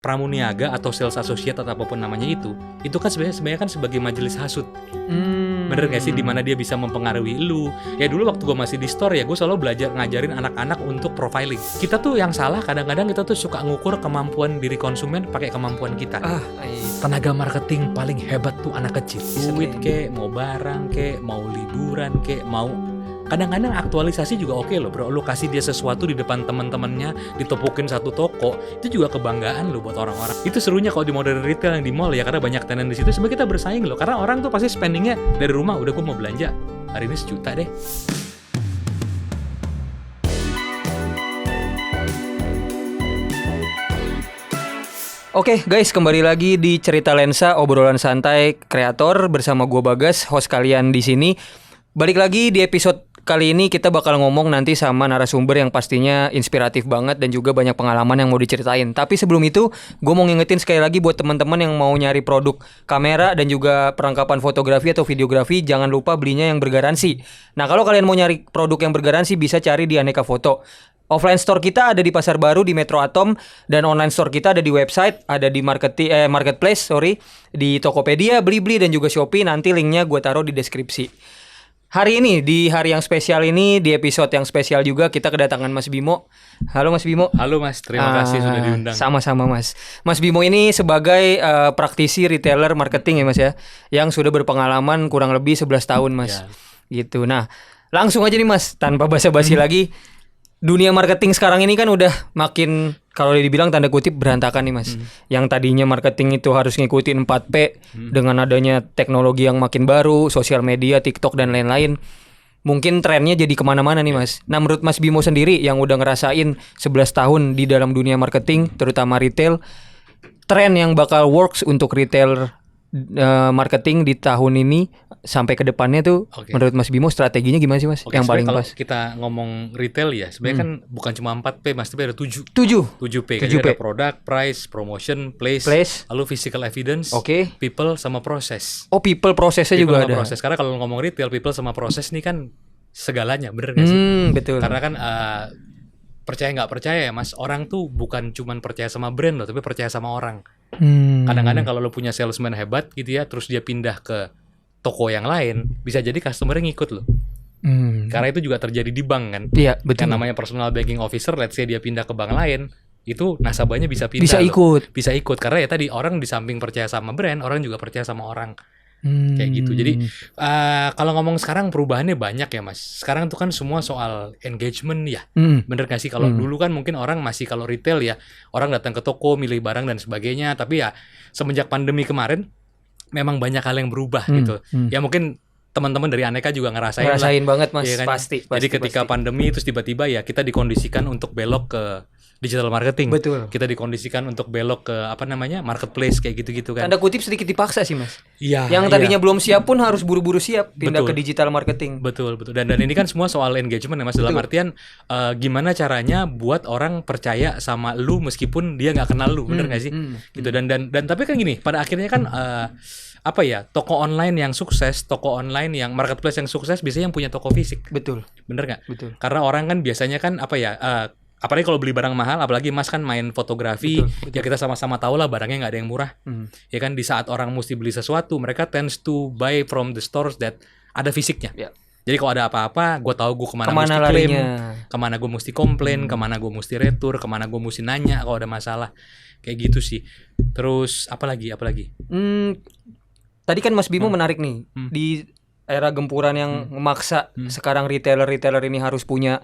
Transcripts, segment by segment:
pramuniaga atau sales associate atau apapun namanya itu kan sebenarnya kan sebagai majelis hasud. Bener gak sih, dimana dia bisa mempengaruhi lu. Ya dulu waktu gue masih di store ya, gue selalu belajar ngajarin anak-anak untuk profiling. Kita tuh yang salah kadang-kadang kita tuh suka ngukur kemampuan diri konsumen pakai kemampuan kita. Tenaga marketing paling hebat tuh anak kecil. Duit kek, mau barang kek, mau liburan kek, mau kadang-kadang aktualisasi juga oke loh bro. Lu kasih dia sesuatu di depan teman-temannya, ditopokin satu toko, itu juga kebanggaan lo buat orang-orang. Itu serunya kalau di modern retail yang di mall ya, karena banyak tenan di situ. Sebenarnya kita bersaing loh, karena orang tuh pasti spendingnya dari rumah. Udah gue mau belanja hari ini 1 juta deh. Oke guys, kembali lagi di Cerita Lensa, obrolan santai kreator bersama gue Bagas, host kalian di sini. Balik lagi di episode kali ini kita bakal ngomong nanti sama narasumber yang pastinya inspiratif banget dan juga banyak pengalaman yang mau diceritain. Tapi sebelum itu, gue mau ngingetin sekali lagi buat teman-teman yang mau nyari produk kamera dan juga perlengkapan fotografi atau videografi, jangan lupa belinya yang bergaransi. Nah, kalau kalian mau nyari produk yang bergaransi bisa cari di Aneka Foto. Offline store kita ada di Pasar Baru di Metro Atom, dan online store kita ada di website, ada di marketplace, di Tokopedia, Blibli dan juga Shopee. Nanti linknya gue taruh di deskripsi. Hari ini, di hari yang spesial ini, di episode yang spesial juga, kita kedatangan Mas Bimo. Halo Mas Bimo. Halo Mas, terima kasih sudah diundang. Sama-sama Mas. Mas Bimo ini sebagai praktisi retailer marketing ya Mas ya, yang sudah berpengalaman kurang lebih 11 tahun Mas. Ya. Gitu. Nah, langsung aja nih Mas, tanpa basa-basi lagi. Dunia marketing sekarang ini kan udah makin, kalau dibilang tanda kutip, berantakan nih Mas. Yang tadinya marketing itu harus ngikutin 4P dengan adanya teknologi yang makin baru, sosial media, TikTok dan lain-lain. Mungkin trennya jadi kemana-mana nih Mas. Nah, menurut Mas Bimo sendiri yang udah ngerasain 11 tahun di dalam dunia marketing, terutama retail, tren yang bakal works untuk retailer marketing di tahun ini sampai ke depannya tuh, menurut Mas Bimo strateginya gimana sih Mas? Yang paling pas. Kalau kita ngomong retail ya, sebenarnya kan bukan cuma 4P Mas, tapi ada 7P. 7P. Ada product, price, promotion, place, lalu physical evidence, people sama proses. Oh, people prosesnya juga ada. Proses. Karena kalau ngomong retail, people sama proses nih kan segalanya, bener gak sih? Betul. Karena kan percaya nggak percaya ya Mas, orang tuh bukan cuman percaya sama brand loh, tapi percaya sama orang. Kadang-kadang kalau lo punya salesman hebat gitu ya, terus dia pindah ke toko yang lain, bisa jadi customer-nya ngikut lo. Karena itu juga terjadi di bank kan. Iya, betul. Yang namanya personal banking officer, let's say dia pindah ke bank lain, itu nasabahnya bisa pindah. Bisa ikut karena ya tadi orang di samping percaya sama brand, orang juga percaya sama orang. Kayak gitu. Jadi kalau ngomong sekarang perubahannya banyak ya Mas. Sekarang tuh kan semua soal engagement ya. Bener gak sih? Kalau dulu kan mungkin orang masih, kalau retail ya, orang datang ke toko milih barang dan sebagainya. Tapi ya semenjak pandemi kemarin memang banyak hal yang berubah gitu. Ya mungkin teman-teman dari Aneka juga ngerasain banget Mas, ya kan? Pasti. Jadi ketika pandemi terus tiba-tiba ya kita dikondisikan untuk belok ke digital marketing. Betul. Kita dikondisikan untuk belok ke marketplace kayak gitu-gitu kan. Tanda kutip sedikit dipaksa sih Mas. Iya. Yang tadinya belum siap pun harus buru-buru siap pindah ke digital marketing. Betul. Dan ini kan semua soal engagement ya Mas. Dalam artian gimana caranya buat orang percaya sama lu meskipun dia nggak kenal lu, bener nggak sih? Gitu. Dan tapi kan gini, pada akhirnya kan toko online yang sukses, toko online yang marketplace yang sukses biasanya yang punya toko fisik. Betul. Bener nggak? Betul. Karena orang kan biasanya kan apalagi kalau beli barang mahal, apalagi Mas kan main fotografi, betul. Ya kita sama-sama tahu lah barangnya nggak ada yang murah. Ya kan, di saat orang mesti beli sesuatu, mereka tends to buy from the stores that ada fisiknya. Yeah. Jadi kalau ada apa-apa, gue tahu gue kemana mesti klaim, kemana gue mesti komplain, kemana gue mesti retur, kemana gue mesti nanya kalau ada masalah. Kayak gitu sih. Terus apa lagi? Tadi kan Mas Bimo menarik nih, di era gempuran yang memaksa sekarang retailer ini harus punya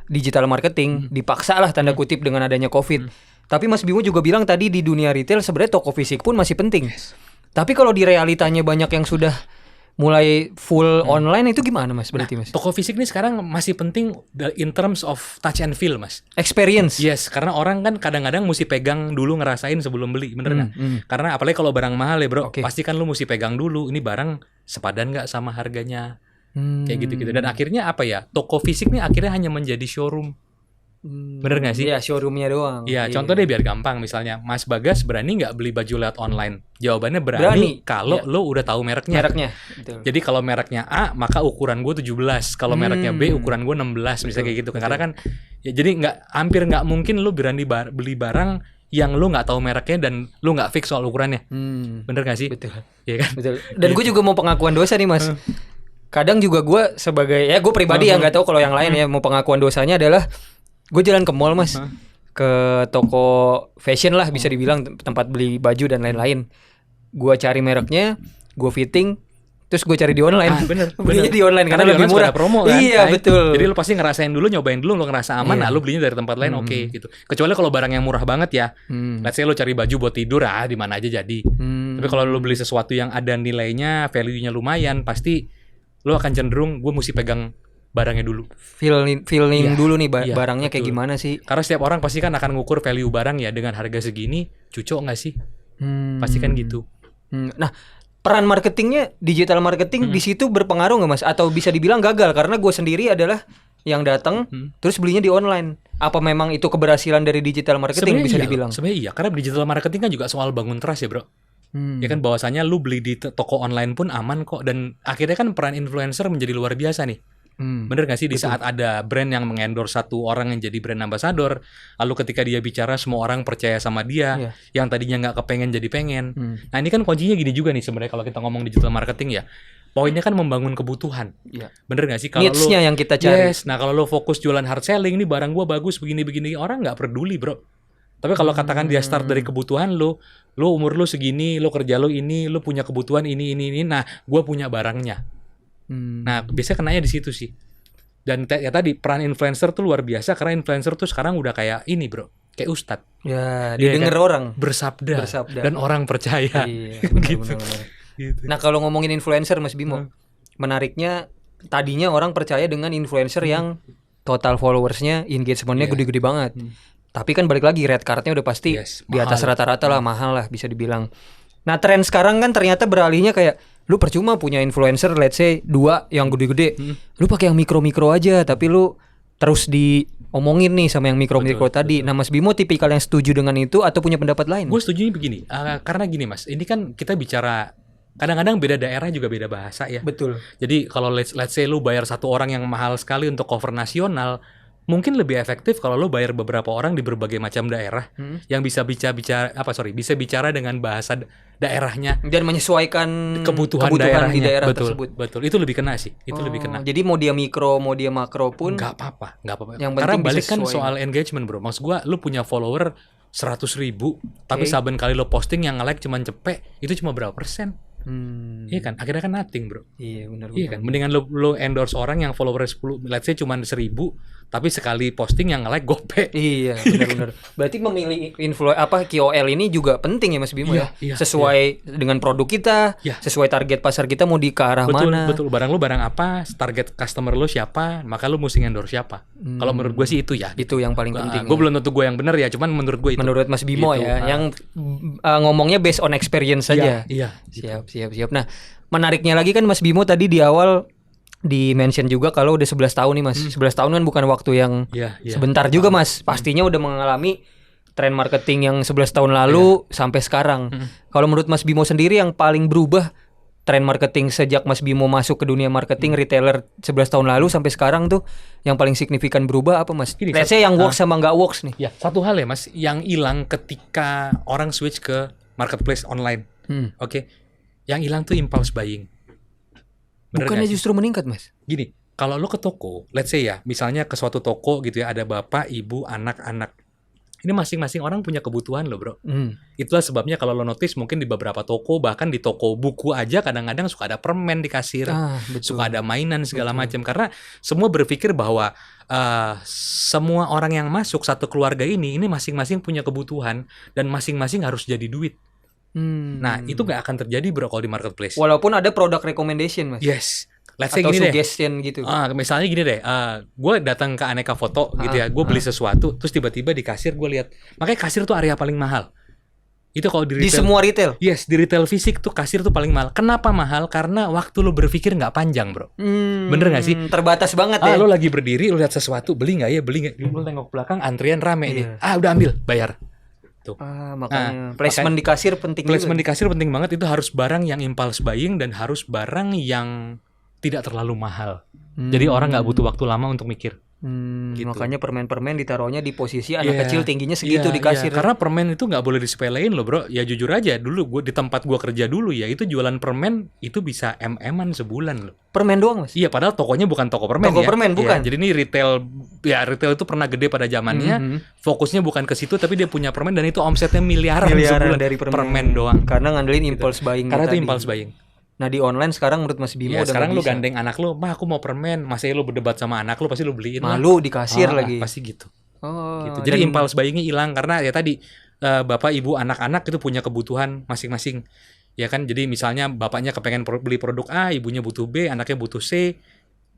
digital marketing, dipaksa lah tanda kutip dengan adanya COVID. Tapi Mas Bimo juga bilang tadi di dunia retail sebenarnya toko fisik pun masih penting. Tapi kalau di realitanya banyak yang sudah mulai full online, itu gimana Mas berarti Mas? Toko fisik ini sekarang masih penting in terms of touch and feel Mas. Experience. Yes, karena orang kan kadang-kadang mesti pegang dulu, ngerasain sebelum beli, bener nggak? Karena apalagi kalau barang mahal ya bro, pasti kan lu mesti pegang dulu, ini barang sepadan nggak sama harganya. Kayak gitu-gitu. Dan akhirnya toko fisik nih akhirnya hanya menjadi showroom. Bener gak sih? Iya, showroomnya doang. Iya, contoh deh biar gampang. Misalnya Mas Bagas berani gak beli baju lewat online? Jawabannya berani. Kalau lo udah tahu mereknya. Betul. Jadi kalau mereknya A, maka ukuran gue 17. Kalau mereknya B, ukuran gue 16. Misalnya kayak gitu. Betul. Karena kan ya, jadi hampir gak mungkin lo berani beli barang yang lu nggak tahu mereknya dan lu nggak fix soal ukurannya. Bener gak sih? Betul. Iya kan? Betul. Dan gue juga mau pengakuan dosa nih Mas. Kadang juga gue sebagai ya gue pribadi ya nggak tahu kalau yang lain ya, mau pengakuan dosanya adalah gue jalan ke mall Mas, ke toko fashion lah bisa dibilang, tempat beli baju dan lain-lain. Gue cari mereknya, gue fitting, terus gue cari di online. Belinya di online karena lebih murah. Promo, kan? Iya betul. Jadi lu pasti ngerasain dulu, nyobain dulu, lu ngerasa aman, nah lu belinya dari tempat lain oke gitu. Kecuali kalau barang yang murah banget ya, let's say lu cari baju buat tidur di mana aja jadi. Tapi kalau lu beli sesuatu yang ada nilainya, value-nya lumayan, pasti lu akan cenderung gue mesti pegang barangnya dulu. Feeling dulu nih barangnya betul. Kayak gimana sih? Karena setiap orang pasti kan akan ngukur value barang ya dengan harga segini, cocok nggak sih? Pasti kan gitu. Nah, peran marketingnya, digital marketing di situ berpengaruh nggak Mas? Atau bisa dibilang gagal karena gue sendiri adalah yang datang terus belinya di online. Apa memang itu keberhasilan dari digital marketing bisa dibilang? Sebenarnya iya, karena digital marketing kan juga soal bangun trust ya bro. Ya kan bahwasanya lu beli di toko online pun aman kok, dan akhirnya kan peran influencer menjadi luar biasa nih. Bener gak sih? Di saat ada brand yang mengendorse satu orang yang jadi brand ambassador, lalu ketika dia bicara semua orang percaya sama dia, yang tadinya nggak kepengen jadi pengen. Nah ini kan kuncinya gini juga nih sebenarnya kalau kita ngomong digital marketing ya, poinnya kan membangun kebutuhan. Bener gak sih? Kalau needs-nya yang kita cari. Nah kalau lu fokus jualan hard selling, nih barang gua bagus begini-begini, orang nggak peduli bro. Tapi kalau katakan dia start dari kebutuhan lu umur lu segini, lu kerja lu ini, lu punya kebutuhan ini, nah gua punya barangnya. Nah biasanya kenanya di situ sih. Dan ya tadi peran influencer tuh luar biasa, karena influencer tuh sekarang udah kayak ini bro, kayak ustadz. Ya didengar orang bersabda dan orang percaya. Iya, gitu. Gitu. Nah kalau ngomongin influencer Mas Bimo, menariknya tadinya orang percaya dengan influencer yang total followersnya, engagementnya gede-gede banget. Tapi kan balik lagi red cardnya udah pasti di atas rata-rata lah, mahal lah bisa dibilang. Nah tren sekarang kan ternyata beralihnya kayak lu percuma punya influencer let's say 2 yang gede-gede, lu pakai yang mikro-mikro aja, tapi lu terus diomongin nih sama yang mikro-mikro tadi. Nah Mas Bimo tipikal yang setuju dengan itu atau punya pendapat lain? Gue setuju begini, karena gini Mas, ini kan kita bicara kadang-kadang beda daerah juga beda bahasa ya. Betul. Jadi kalau let's say lu bayar satu orang yang mahal sekali untuk cover nasional, mungkin lebih efektif kalau lo bayar beberapa orang di berbagai macam daerah yang bisa bicara dengan bahasa daerahnya dan menyesuaikan kebutuhan daerahnya di daerah betul, tersebut. Betul, itu lebih kena sih. Itu lebih kena. Jadi mau dia mikro, mau dia makro pun nggak apa-apa. Yang karena balik kan sesuai. soal engagement bro. Maksud gua, lu punya follower 100.000, tapi saben kali lo posting yang nge-like cuman cepet, itu cuma berapa persen? Iya kan, akhirnya kan nothing bro. Iya benar. Iya kan, mendingan lo endorse orang yang followernya 10, let's say cuma 1.000, tapi sekali posting yang nge-like gope. Iya benar. Berarti memilih KOL ini juga penting ya Mas Bimo ya. Sesuai dengan produk kita, sesuai target pasar kita mau di ke arah mana. Betul, barang lu barang apa, target customer lu siapa, maka lu mesti endorse siapa. Kalau menurut gue sih itu ya. Itu yang paling penting. Gue belum tentu gue yang benar ya, cuman menurut gue itu. Menurut Mas Bimo gitu, ya, yang ngomongnya based on experience saja. Iya. Siap. Nah, menariknya lagi kan Mas Bimo tadi di awal di mention juga kalau udah 11 tahun nih Mas. 11 tahun kan bukan waktu yang sebentar juga Mas. Pastinya udah mengalami tren marketing yang 11 tahun lalu sampai sekarang. Kalau menurut Mas Bimo sendiri yang paling berubah tren marketing sejak Mas Bimo masuk ke dunia marketing retailer 11 tahun lalu sampai sekarang tuh yang paling signifikan berubah apa Mas? Let's say yang works sama nggak works nih. Ya, satu hal ya Mas, yang hilang ketika orang switch ke marketplace online. Oke. Yang hilang tuh impulse buying. Bukannya justru meningkat Mas? Gini, kalau lo ke toko, let's say ya, misalnya ke suatu toko gitu ya, ada bapak, ibu, anak-anak. Ini masing-masing orang punya kebutuhan loh bro. Itulah sebabnya kalau lo notice mungkin di beberapa toko, bahkan di toko buku aja kadang-kadang suka ada permen di kasir, suka ada mainan segala macam. Karena semua berpikir bahwa semua orang yang masuk satu keluarga ini masing-masing punya kebutuhan dan masing-masing harus jadi duit. Nah itu gak akan terjadi bro kalau di marketplace. Walaupun ada product recommendation Mas. Yes. Let's say atau gini suggestion deh. Gitu. Misalnya gini deh, gue datang ke Aneka Foto gitu ya, gue beli sesuatu, terus tiba-tiba di kasir gue lihat, makanya kasir tuh area paling mahal. Itu kalau di retail. Di semua retail? Yes, di retail fisik tuh kasir tuh paling mahal. Kenapa mahal? Karena waktu lo berpikir nggak panjang bro. Bener nggak sih? Terbatas banget ya. Lo lagi berdiri, lo lihat sesuatu, beli nggak ya? Beli nggak? Lo tengok belakang, antrian rame nih. Udah ambil, bayar. Tuh. Makanya placement di kasir penting. Placement juga. Di kasir penting banget. Itu harus barang yang impulse buying dan harus barang yang tidak terlalu mahal. Jadi orang nggak butuh waktu lama untuk mikir. Gitu. Makanya permen-permen ditaruhnya di posisi anak Iya, kecil tingginya segitu iya, di kasir. iya. Karena permen itu nggak boleh disepelein loh bro. Ya jujur aja, dulu gue di tempat gue kerja dulu ya, itu jualan permen itu bisa MM-an sebulan loh. Permen doang mas? Iya, padahal tokonya bukan toko permen Toko ya. permen, bukan? Iya, jadi ini retail, ya retail itu pernah gede pada zamannya. Fokusnya bukan ke situ, tapi dia punya permen dan itu omsetnya miliaran sebulan dari permen doang. Karena ngandelin impulse buying. Karena itu tadi. impulse buying. Nah di online sekarang menurut Mas Bimo Ya, udah sekarang nggak lu bisa. gandeng anak lu, mah aku mau permen, masa lu berdebat sama anak lu pasti lu beliin lah. Malu di kasir lagi. Pasti gitu. Oh, Gitu. Jadi impulse buyingnya hilang karena ya tadi bapak ibu anak-anak itu punya kebutuhan masing-masing. Ya kan, jadi misalnya bapaknya kepengen beli produk A, ibunya butuh B, anaknya butuh C.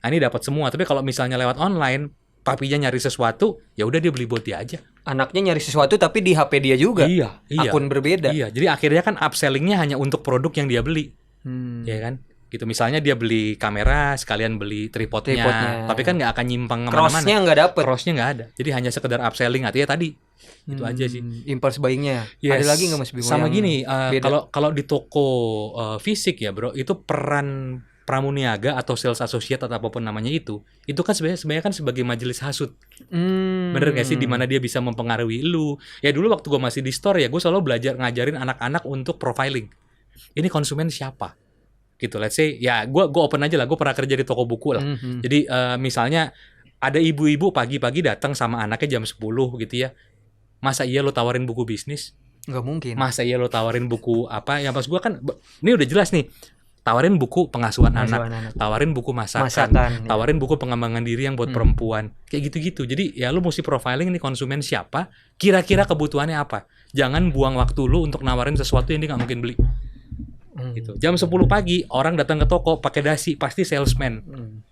Nah, ini dapat semua. Tapi kalau misalnya lewat online, papinya nyari sesuatu, ya udah dia beli buat dia aja. Anaknya nyari sesuatu tapi di HP dia juga. Iya. Akun berbeda. Iya, jadi akhirnya kan upsellingnya hanya untuk produk yang dia beli. Ya kan? Gitu, misalnya dia beli kamera sekalian beli tripodnya. Tapi kan nggak akan nyimpang kemana-mana. Crossnya nggak dapet. Crossnya nggak ada. Jadi hanya sekedar upselling, artinya tadi itu aja sih. Impulse buyingnya. Yes. Ada lagi nggak Mas Bimo? Sama yang gini, beda? kalau di toko fisik ya bro, itu peran pramuniaga atau sales associate atau apapun namanya itu kan sebenarnya kan sebagai majelis hasud. Bener gak sih, dimana dia bisa mempengaruhi lu. Ya dulu waktu gue masih di store ya, gue selalu belajar ngajarin anak-anak untuk profiling. Ini konsumen siapa? Gitu, let's say ya gue open aja lah, gue pernah kerja di toko buku lah. Jadi misalnya ada ibu-ibu pagi-pagi datang sama anaknya jam 10 gitu ya. Masa iya lo tawarin buku bisnis? Nggak mungkin. Masa iya lo tawarin buku apa? Yang pas gue kan ini udah jelas nih. Tawarin buku pengasuhan anak, tawarin buku masakan, tawarin buku pengembangan diri yang buat perempuan. Kayak gitu-gitu. Jadi ya lu mesti profiling nih konsumen siapa, kira-kira kebutuhannya apa. Jangan buang waktu lu untuk nawarin sesuatu yang dia nggak mungkin beli. Gitu. Jam 10 pagi orang datang ke toko pakai dasi, pasti salesman.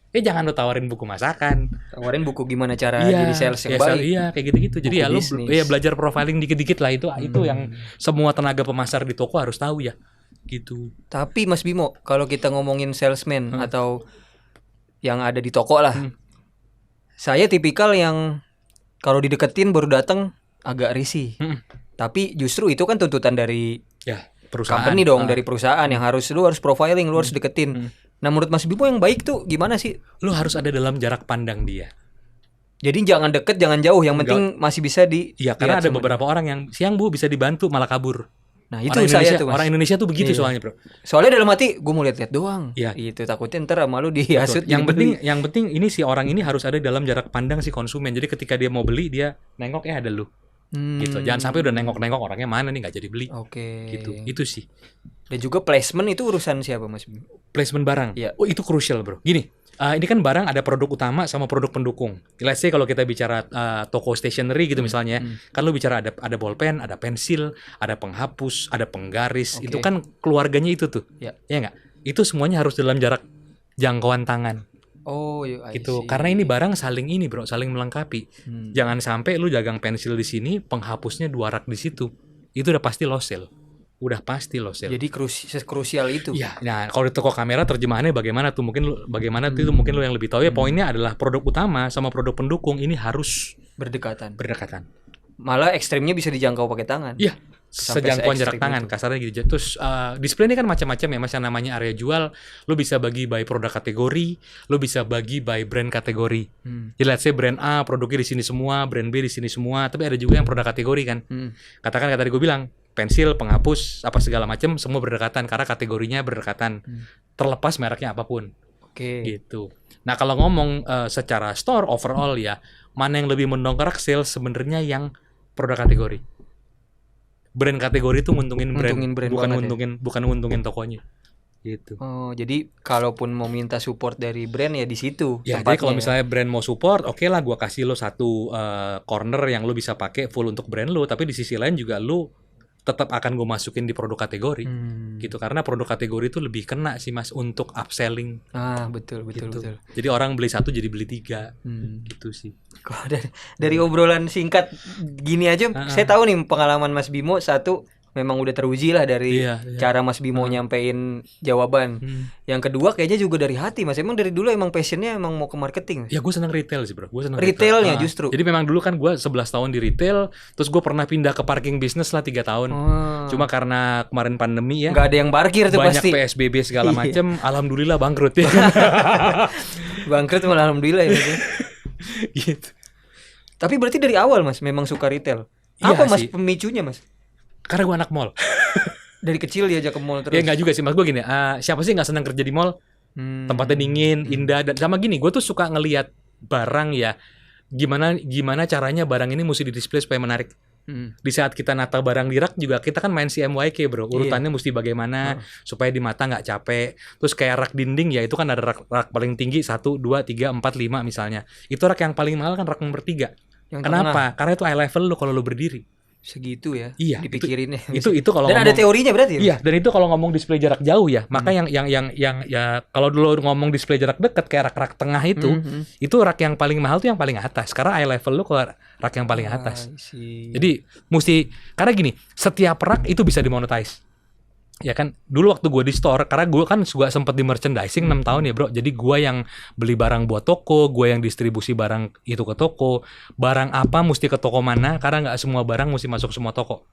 Jangan lo tawarin buku masakan, tawarin buku gimana cara jadi sales yang baik. Iya, kayak gitu-gitu. Jadi ya lo belajar profiling dikit-dikit lah, itu yang semua tenaga pemasar di toko harus tahu ya. Gitu. Tapi Mas Bimo, kalau kita ngomongin salesman atau yang ada di toko lah, saya tipikal yang kalau dideketin baru datang agak risih. Tapi justru itu kan tuntutan dari perusahaan, company dong, dari perusahaan yang lu harus profiling, lu harus deketin. Nah menurut Mas Bimo yang baik tuh gimana sih? Lu harus ada dalam jarak pandang dia. Jadi jangan deket, jangan jauh, yang penting masih bisa di. Iya, karena ada beberapa orang yang siang bu bisa dibantu malah kabur. Nah itu saya tuh Mas. Orang Indonesia tuh begitu soalnya bro. Soalnya dalam hati gue mau lihat-lihat doang. Iya. Itu takutnya ntar sama lu dihasut. Yang penting ini si orang ini harus ada dalam jarak pandang si konsumen. Jadi ketika dia mau beli dia nengok ada lu. Gitu. Jangan sampai udah nengok-nengok orangnya mana nih nggak jadi beli. Oke. Gitu. Itu sih. Dan juga placement itu urusan siapa Mas? Placement barang. Ya. Oh itu crucial bro. Gini, ini kan barang ada produk utama sama produk pendukung. Let's say kalau kita bicara toko stationery gitu misalnya, kan lu bicara ada bolpen, ada pensil, ada penghapus, ada penggaris. Itu kan keluarganya itu tuh. Ya nggak? Itu semuanya harus dalam jarak jangkauan tangan. Oh, gitu. Karena ini barang saling saling melengkapi. Jangan sampai lu dagang pensil di sini, penghapusnya 2 rak di situ. Itu udah pasti lost sale. Jadi krusial itu. Ya, nah kalau di toko kamera terjemahannya bagaimana tuh? Mungkin lu yang lebih tahu ya. Poinnya adalah produk utama sama produk pendukung ini harus berdekatan. Malah ekstrimnya bisa dijangkau pakai tangan. Iya. Sejangkauan jarak tangan kasarnya gitu. Terus display ini kan macam-macam ya Mas, yang namanya area jual. Lu bisa bagi by produk kategori, lu bisa bagi by brand kategori. Jadi let's say brand A produknya di sini semua, brand B di sini semua, tapi ada juga yang produk kategori kan. Katakan tadi gue bilang pensil, penghapus, apa segala macam semua berdekatan karena kategorinya berdekatan. Terlepas mereknya apapun. Gitu. Nah, kalau ngomong secara store overall ya, mana yang lebih mendongkrak sales sebenarnya yang produk kategori. Brand kategori itu nguntungin brand bukan nguntungin tokonya. Gitu. Oh, jadi kalaupun mau minta support dari brand ya di situ. Ya, jadi kalau misalnya brand mau support, oke lah gua kasih lo satu corner yang lo bisa pakai full untuk brand lo, tapi di sisi lain juga lo tetap akan gue masukin di produk kategori. Gitu, karena produk kategori itu lebih kena sih Mas untuk upselling. Betul. Jadi orang beli 1 jadi beli 3. Gitu sih. Kalau dari obrolan singkat gini aja, saya tahu nih pengalaman Mas Bimo satu memang udah teruji lah dari cara Mas Bimo nyampein jawaban. Yang kedua kayaknya juga dari hati Mas. Emang dari dulu emang passionnya emang mau ke marketing. Ya gue senang retail sih bro. Gue senang retailnya justru. Jadi memang dulu kan gue 11 tahun di retail, terus gue pernah pindah ke parking bisnis lah 3 tahun. Cuma karena kemarin pandemi ya. Gak ada yang parkir tuh banyak pasti. Banyak PSBB segala macem. Alhamdulillah bangkrut ya. Bangkrut malah alhamdulillah ya. Gitu. Tapi berarti dari awal Mas memang suka retail. Iya Apa Mas sih. pemicunya Mas? Karena gue anak mall. Dari kecil diajak ke mall terus. Ya nggak juga sih, mas gue gini. Siapa sih nggak senang kerja di mall? Tempatnya dingin, indah, dan sama gini. Gue tuh suka ngelihat barang ya. Gimana caranya barang ini mesti di display supaya menarik. Di saat kita nata barang di rak juga kita kan main CMYK bro. Urutannya mesti bagaimana supaya di mata nggak capek. Terus kayak rak dinding ya itu kan ada rak paling tinggi 1, 2, 3, 4, 5 misalnya. Itu rak yang paling mahal kan rak nomor 3. Kenapa? Karena itu eye level lu kalau lu berdiri. Segitu ya. Iya, dipikirinnya. Itu kalau dan ada teorinya berarti ya? Iya, dan itu kalau ngomong display jarak jauh ya. Maka yang ya kalau dulu ngomong display jarak dekat kayak rak-rak tengah itu rak yang paling mahal tuh yang paling atas. Karena eye level lu ke rak yang paling atas. Jadi mesti karena gini, setiap rak itu bisa dimonetize. Ya kan, dulu waktu gue di store, karena gue kan juga sempet di merchandising 6 tahun ya bro. Jadi gue yang beli barang buat toko, gue yang distribusi barang itu ke toko. Barang apa mesti ke toko mana, karena nggak semua barang mesti masuk semua toko.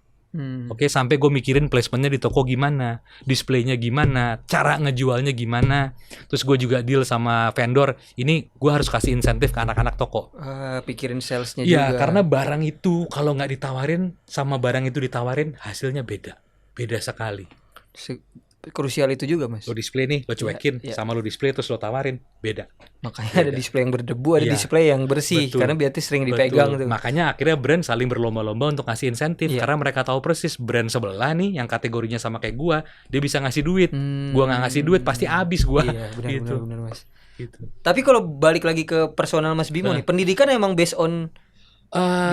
Oke, sampai gue mikirin placementnya di toko gimana, displaynya gimana, cara ngejualnya gimana. Terus gue juga deal sama vendor, ini gue harus kasih insentif ke anak-anak toko. Pikirin salesnya juga. Ya, karena barang itu kalau nggak ditawarin sama barang itu ditawarin, hasilnya beda sekali. Krusial itu juga mas. Lo display nih, lo cuekin sama lo display terus lo tawarin, beda. Makanya ada display yang berdebu, ada display yang bersih. Betul. Karena biasanya sering dipegang tuh. Makanya akhirnya brand saling berlomba-lomba untuk ngasih insentif. Karena mereka tahu persis brand sebelah nih yang kategorinya sama kayak gua, dia bisa ngasih duit. Gua nggak ngasih duit pasti habis gua. Iya, benar mas. Gitu. Tapi kalau balik lagi ke personal Mas Bimo nih, pendidikan emang based on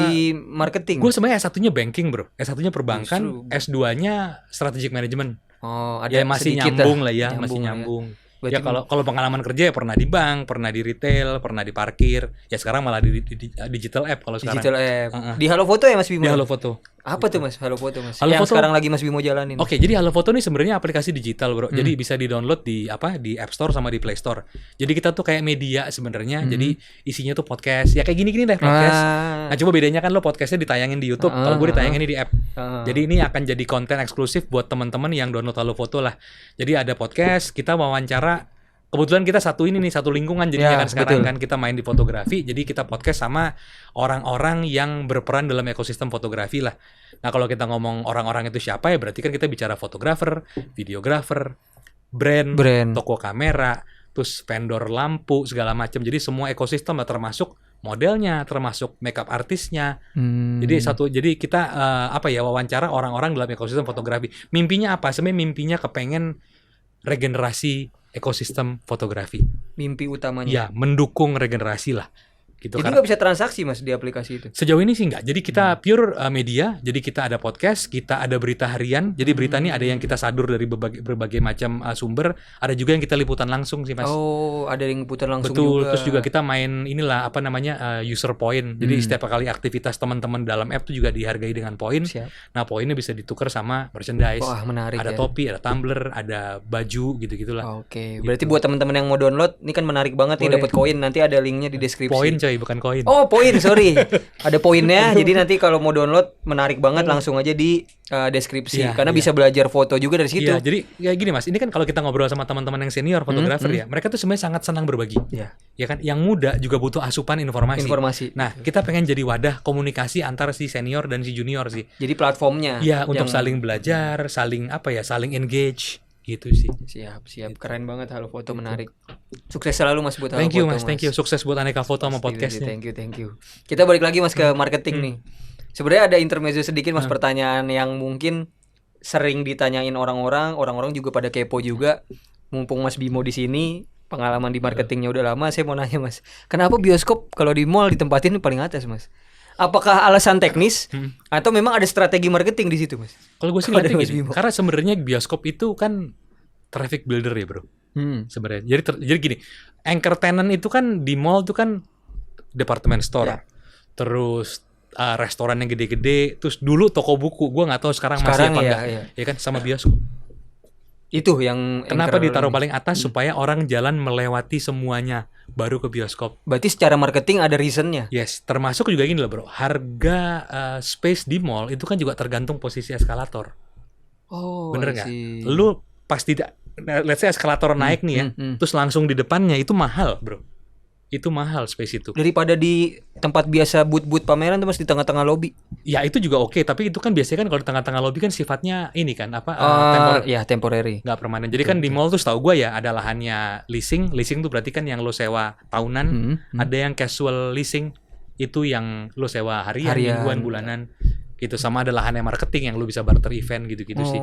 di marketing. Gue sebenarnya S1-nya banking bro, S1-nya perbankan, S2-nya strategic management. Oh, ada ya masih nyambung lah ya, masih ya. nyambung. Ya kalau pengalaman kerja ya pernah di bank, pernah di retail, pernah di parkir. Ya sekarang malah di digital app kalau sekarang. Digital app. Di Halo Foto ya Mas Bimo? Di Halo Foto. Apa tuh Mas Halo Foto Mas? Halo yang Foto, sekarang lagi Mas Bimo jalanin. Oke, jadi Halo Foto nih sebenarnya aplikasi digital bro. Jadi bisa di-download di App Store sama di Play Store. Jadi kita tuh kayak media sebenarnya. Jadi isinya tuh podcast. Ya kayak gini-gini deh podcast. Nah coba bedanya kan lo podcastnya ditayangin di YouTube. Kalau gue ditayangin di app. Jadi ini akan jadi konten eksklusif buat teman-teman yang download Halo Foto lah. Jadi ada podcast, kita wawancara. Kebetulan kita satu lingkungan jadinya kan sekarang kan kita main di fotografi, jadi kita podcast sama orang-orang yang berperan dalam ekosistem fotografi lah. Nah kalau kita ngomong orang-orang itu siapa ya berarti kan kita bicara fotografer, videografer, brand, toko kamera, terus vendor lampu segala macam. Jadi semua ekosistem lah termasuk modelnya, termasuk makeup artisnya. Jadi kita wawancara orang-orang dalam ekosistem fotografi. Mimpinya apa? Sebenarnya mimpinya kepengen regenerasi ekosistem fotografi. Mimpi utamanya. Ya, mendukung regenerasi lah. Gitu. Jadi nggak bisa transaksi mas di aplikasi itu? Sejauh ini sih nggak. Jadi kita pure media. Jadi kita ada podcast, kita ada berita harian. Jadi berita ini ada yang kita sadur dari berbagai macam sumber. Ada juga yang kita liputan langsung sih mas. Oh, ada yang liputan langsung. Betul. Juga. Terus juga kita main user point. Jadi setiap kali aktivitas teman-teman dalam app itu juga dihargai dengan poin. Nah poinnya bisa ditukar sama merchandise. Wah menarik. Ada topi, ada tumbler, ada baju gitu-gitulah. Oke. Berarti buat teman-teman yang mau download, ini kan menarik banget nih dapat koin. Nanti ada linknya di deskripsi. Poin coy. Bukan koin. Oh poin, sorry. Ada poinnya. Jadi nanti kalau mau download menarik banget langsung aja di deskripsi. Karena bisa belajar foto juga dari situ. Iya, jadi kayak gini mas. Ini kan kalau kita ngobrol sama teman-teman yang senior fotografer ya, mereka tuh sebenarnya sangat senang berbagi. Ya kan. Yang muda juga butuh asupan informasi. Nah, kita pengen jadi wadah komunikasi antara si senior dan si junior sih. Jadi platformnya. Iya, untuk saling belajar, saling engage. Gitu sih. Siap. Keren banget Halo Foto, menarik. Sukses selalu mas buat Halo Foto. Thank you. Sukses buat Aneka Foto sama podcastnya. Thank you. Kita balik lagi mas ke marketing nih. Sebenarnya ada intermezzo sedikit mas, pertanyaan yang mungkin sering ditanyain orang-orang juga pada kepo juga. Mumpung Mas Bimo di sini, pengalaman di marketingnya udah lama, saya mau nanya mas, kenapa bioskop kalau di mall ditempatin paling atas mas? Apakah alasan teknis atau memang ada strategi marketing di situ mas? Kalau gue sih ngeliatnya gini, karena sebenarnya bioskop itu kan traffic builder ya bro. Sebenarnya. Jadi gini, anchor tenant itu kan di mall itu kan department store, terus restoran yang gede-gede, terus dulu toko buku. Gue nggak tahu sekarang masih apa enggak. Ya kan sama bioskop. Itu yang kenapa ditaruh paling atas supaya orang jalan melewati semuanya baru ke bioskop. Berarti secara marketing ada reasonnya. Yes, termasuk juga gini loh bro, harga space di mall itu kan juga tergantung posisi eskalator. Oh, bener nggak? Lu pas tidak, let's say eskalator naik nih ya, terus langsung di depannya itu mahal bro. Itu mahal space itu. Daripada di tempat biasa booth-booth pameran tuh Mas, di tengah-tengah lobi. Ya itu juga oke, tapi itu kan biasanya kan kalau di tengah-tengah lobby kan sifatnya ini kan Temporary. nggak permanen. Jadi kan di mall tuh setahu gue ya ada lahannya leasing tuh berarti kan yang lo sewa tahunan, ada yang casual leasing itu yang lo sewa harian, mingguan, bulanan. Gitu, sama ada lahannya marketing yang lo bisa barter event gitu-gitu sih.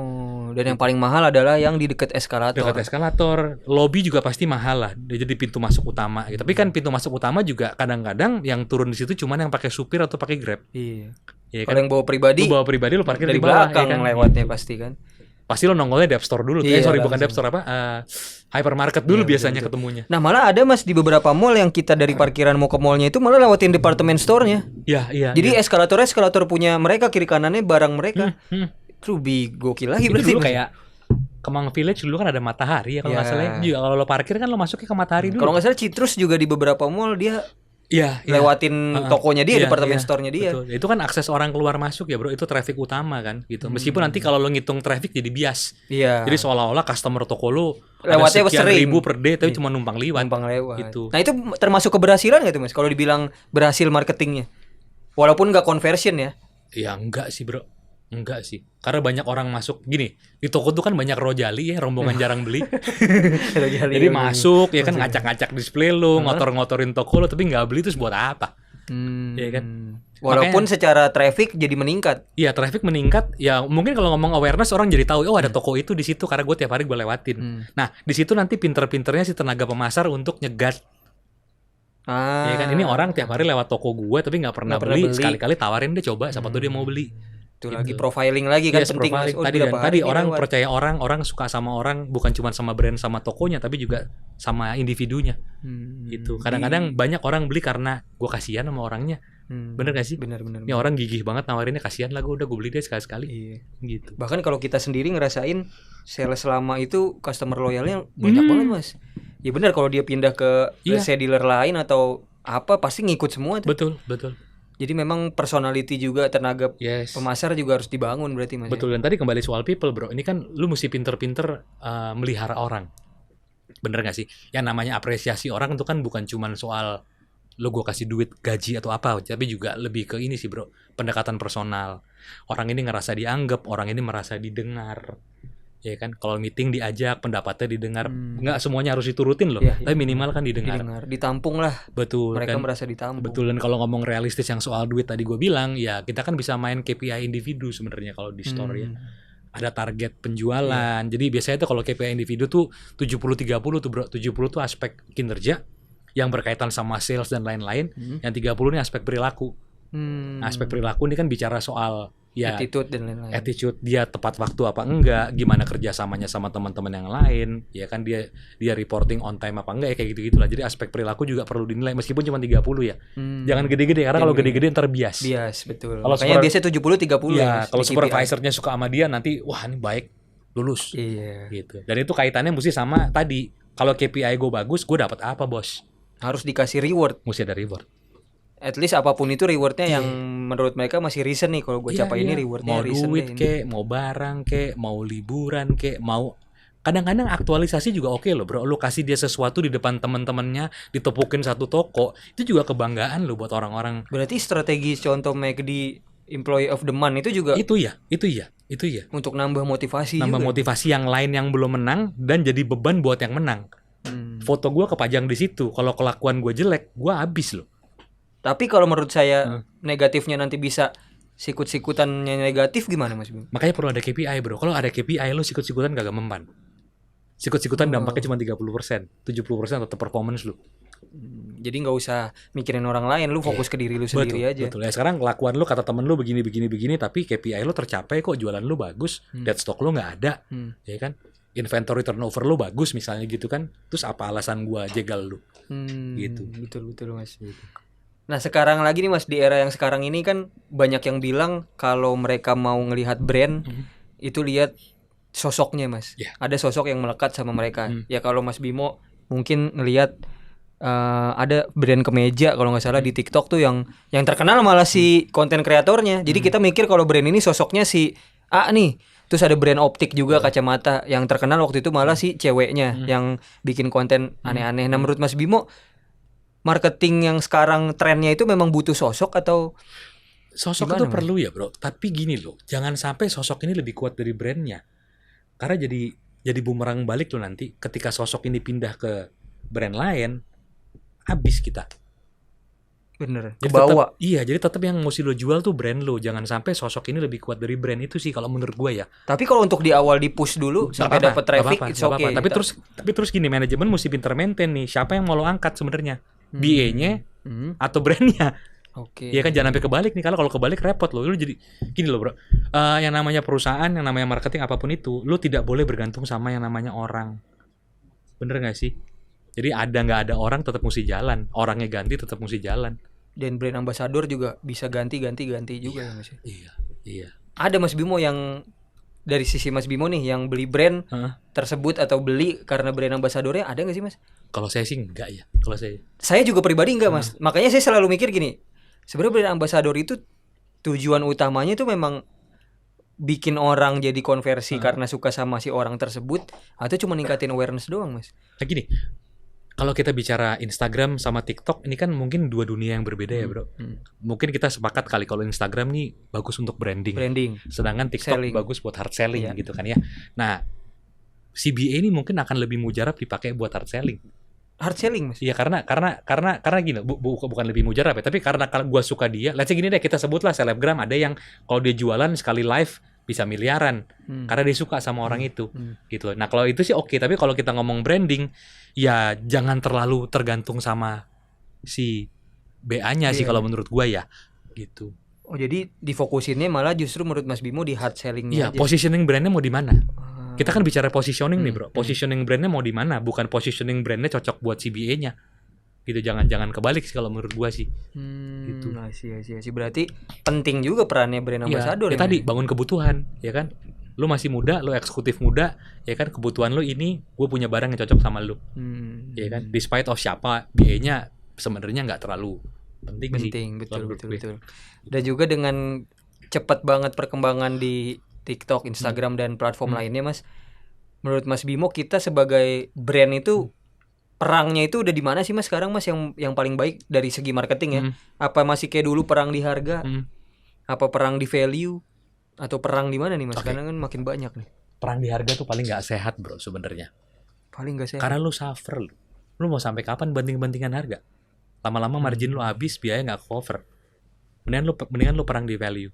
Dan yang paling mahal adalah yang di dekat eskalator. Dekat eskalator, lobby juga pasti mahal lah. Dia jadi pintu masuk utama gitu. Tapi kan pintu masuk utama juga kadang-kadang yang turun di situ cuman yang pakai supir atau pakai Grab. Iya. Ya, Kalau kan? yang bawa pribadi, lo parkir dari di bawah, belakang ya kan? lewatnya pasti kan. Pasti lo nongolnya di App Store dulu. Iya, Bukan di App Store hypermarket dulu biasanya betul. ketemunya. Nah malah ada Mas di beberapa mall yang kita dari parkiran mau ke mallnya itu malah lewatin departemen store-nya. Iya. Jadi eskalator punya mereka, kiri kanannya barang mereka. Lebih gokil lagi Itu berarti. dulu kayak Kemang Village dulu kan ada Matahari ya kalau nggak salah. Juga kalau lo parkir kan lo masuknya ke Matahari dulu. Kalau nggak salah Citrus juga di beberapa mall dia lewatin tokonya dia, departemen store-nya dia. Betul. Itu kan akses orang keluar masuk ya bro, itu traffic utama kan gitu. Meskipun nanti kalau lo ngitung traffic jadi bias. Iya. Jadi seolah-olah customer toko lo lewatnya ada sekian sering. ribu per day tapi cuma numpang lewat. Gitu. Nah itu termasuk keberhasilan nggak tuh Mas? Kalau dibilang berhasil marketingnya, walaupun nggak conversion ya? Ya enggak sih bro. Enggak sih, karena banyak orang masuk gini di toko tuh kan banyak rojali ya, rombongan jarang beli. Jadi masuk ya kan ngacak-ngacak display lo, ngotor-ngotorin toko lo, tapi nggak beli terus buat apa? Ya kan. Walaupun secara traffic jadi meningkat. Iya traffic meningkat, ya mungkin kalau ngomong awareness orang jadi tahu, oh ada toko itu di situ karena gue tiap hari gue lewatin. Nah di situ nanti pinter-pinternya si tenaga pemasar untuk nyegat. Ya kan ini orang tiap hari lewat toko gue tapi nggak pernah beli, sekali-kali tawarin dia coba, siapa tuh dia mau beli. Itu lagi profiling lagi kan, penting Mas. Tadi orang percaya orang suka sama orang bukan cuma sama brand sama tokonya tapi juga sama individunya. Gitu. Kadang-kadang banyak orang beli karena gue kasihan sama orangnya. Bener gak sih? Bener. Ini orang gigih banget nawarinnya, kasihan lah gue beli deh sekali-sekali. Iya. Gitu. Bahkan kalau kita sendiri ngerasain sales lama itu customer loyalnya banyak banget Mas. Ya benar, kalau dia pindah ke dealer lain atau apa pasti ngikut semua tuh. Betul. Jadi memang personality juga, tenaga pemasar juga harus dibangun berarti Mas. Betul, dan tadi kembali soal people bro. Ini kan lu mesti pinter-pinter melihara orang. Bener gak sih? Yang namanya apresiasi orang itu kan bukan cuma soal lu gue kasih duit gaji atau apa, tapi juga lebih ke ini sih bro, pendekatan personal. Orang ini ngerasa dianggap, orang ini merasa didengar. Ya kan, kalau meeting diajak, pendapatnya didengar. Nggak semuanya harus diturutin loh, tapi minimal kan didengar. Ditampung lah. Betul. Mereka merasa ditampung. Betul, dan kalau ngomong realistis yang soal duit tadi gue bilang, ya kita kan bisa main KPI individu sebenarnya kalau di store ya. Ada target penjualan. Jadi biasanya tuh kalau KPI individu tuh 70-30 tuh bro. 70 tuh aspek kinerja yang berkaitan sama sales dan lain-lain. Yang 30 ini aspek perilaku. Aspek perilaku ini kan bicara soal attitude dan lain-lain. Attitude dia tepat waktu apa enggak, gimana kerjasamanya sama teman-teman yang lain, ya kan dia reporting on time apa enggak, ya kayak gitu-gitulah. Jadi aspek perilaku juga perlu dinilai meskipun cuma 30 ya. Jangan gede-gede karena kalau gede-gede ntar bias. Betul. Kalau makanya biasanya 70-30 ya. Kalau supervisornya suka sama dia nanti wah ini baik, lulus. Iya. Gitu. Dan itu kaitannya mesti sama tadi. Kalau KPI gue bagus, gue dapat apa, Bos? Harus dikasih reward. Mesti ada reward. At least apapun itu rewardnya yang menurut mereka masih reason nih, kalau gue capai ini rewardnya mau reason duit kek, mau barang kek, mau liburan kek, mau kadang-kadang aktualisasi juga oke loh bro. Lu kasih dia sesuatu di depan teman-temannya, ditepukin satu toko, itu juga kebanggaan lo buat orang-orang. Berarti strategi contoh McD Employee of the Month itu juga itu ya untuk nambah motivasi motivasi yang lain yang belum menang dan jadi beban buat yang menang. Foto gue kepajang di situ, kalau kelakuan gue jelek gue habis loh. Tapi kalau menurut saya negatifnya nanti bisa sikut-sikutannya negatif gimana Mas Bim? Makanya perlu ada KPI bro. Kalau ada KPI lo sikut-sikutan kagak mempan. Sikut-sikutan dampaknya cuma 30%, 70% tetap performance lu. Jadi nggak usah mikirin orang lain, lu fokus ke diri lu sendiri aja. Betul ya. Sekarang kelakuan lu kata temen lu begini, tapi KPI lu tercapai kok, jualan lu bagus, dead stock lu nggak ada, ya kan? Inventory turnover lu bagus misalnya gitu kan. Terus apa alasan gua jegal lu? Gitu. Betul Mas. Gitu. Nah sekarang lagi nih Mas, di era yang sekarang ini kan banyak yang bilang kalau mereka mau ngelihat brand itu lihat sosoknya Mas. Ada sosok yang melekat sama mereka. Ya kalau Mas Bimo mungkin ngelihat ada brand kemeja kalau nggak salah di TikTok tuh yang terkenal malah si konten kreatornya. Jadi kita mikir kalau brand ini sosoknya si A nih. Terus ada brand optik juga kacamata yang terkenal waktu itu malah si ceweknya yang bikin konten aneh-aneh. Nah menurut Mas Bimo marketing yang sekarang trennya itu memang butuh sosok atau Sosok gimana, itu Mas? perlu ya bro, tapi gini loh, jangan sampai sosok ini lebih kuat dari brandnya. Karena jadi bumerang balik loh nanti ketika sosok ini pindah ke brand lain, habis kita. Bener, Jadi kebawa. jadi tetap yang mesti lo jual tuh brand lo. Jangan sampai sosok ini lebih kuat dari brand itu sih kalau menurut gue ya. Tapi kalau untuk di awal di push dulu sampai dapat traffic, it's okay. Tapi terus gini, manajemen mesti pinter maintain nih. Siapa yang mau lo angkat sebenarnya? BA-nya atau brandnya? Oke. Iya kan, jangan sampai kebalik nih. Kalau kebalik repot lo. Lu jadi gini loh bro. Yang namanya perusahaan, yang namanya marketing apapun itu, lo tidak boleh bergantung sama yang namanya orang. Bener nggak sih? Jadi nggak ada orang tetap mesti jalan. Orangnya ganti tetap mesti jalan. Dan brand ambassador juga bisa ganti juga ya Mas. Iya. Ada Mas Bimo yang dari sisi Mas Bimo nih yang beli brand tersebut atau beli karena brand ambasadornya, ada nggak sih Mas? Kalau saya sih enggak ya. Kalau Saya juga pribadi enggak Mas. Makanya saya selalu mikir gini. Sebenarnya brand ambasador itu tujuan utamanya itu memang bikin orang jadi konversi karena suka sama si orang tersebut, atau cuma ningkatin awareness doang Mas? Nah gini, kalau kita bicara Instagram sama TikTok, ini kan mungkin dua dunia yang berbeda ya bro. Mungkin kita sepakat kali kalau Instagram nih bagus untuk branding. Sedangkan TikTok Selling. bagus buat hard selling gitu kan ya. Nah, CBA ini mungkin akan lebih mujarab dipakai buat hard selling. Hard selling Mas? Iya karena gini, bukan lebih mujarab ya, tapi karena gue suka dia. Let's say gini deh, kita sebutlah selebgram, ada yang kalau dia jualan sekali live bisa miliaran karena dia suka sama orang itu gitu. Nah kalau itu sih oke, tapi kalau kita ngomong branding ya jangan terlalu tergantung sama si BA-nya sih kalau menurut gua ya gitu. Oh jadi difokusinnya malah justru menurut Mas Bimo di hard sellingnya aja. Positioning brandnya mau di mana? Kita kan bicara positioning nih bro. Positioning brandnya mau di mana? Bukan positioning brandnya cocok buat CBA-nya. Gitu, jangan kebalik sih kalau menurut gua sih. Gitu. Sih berarti penting juga perannya brand ambassador. Ya tadi bangun kebutuhan, ya kan? Lu masih muda, lu eksekutif muda, ya kan? Kebutuhan lu ini, gue punya barang yang cocok sama lu, ya kan? Despite of siapa, BA-nya sebenarnya nggak terlalu penting sih. Betul. Dan juga dengan cepat banget perkembangan di TikTok, Instagram dan platform lainnya Mas. Menurut Mas Bimo, kita sebagai brand itu perangnya itu udah di mana sih Mas sekarang Mas, yang paling baik dari segi marketing ya? Apa masih kayak dulu perang di harga? Apa perang di value? Atau perang di mana nih Mas? Karena kan makin banyak nih. Perang di harga tuh paling nggak sehat bro sebenarnya. Paling nggak sehat. Karena lu suffer lu mau sampai kapan banding-bandingan harga? Lama-lama margin lu habis, biaya nggak cover. Mendingan lu perang di value.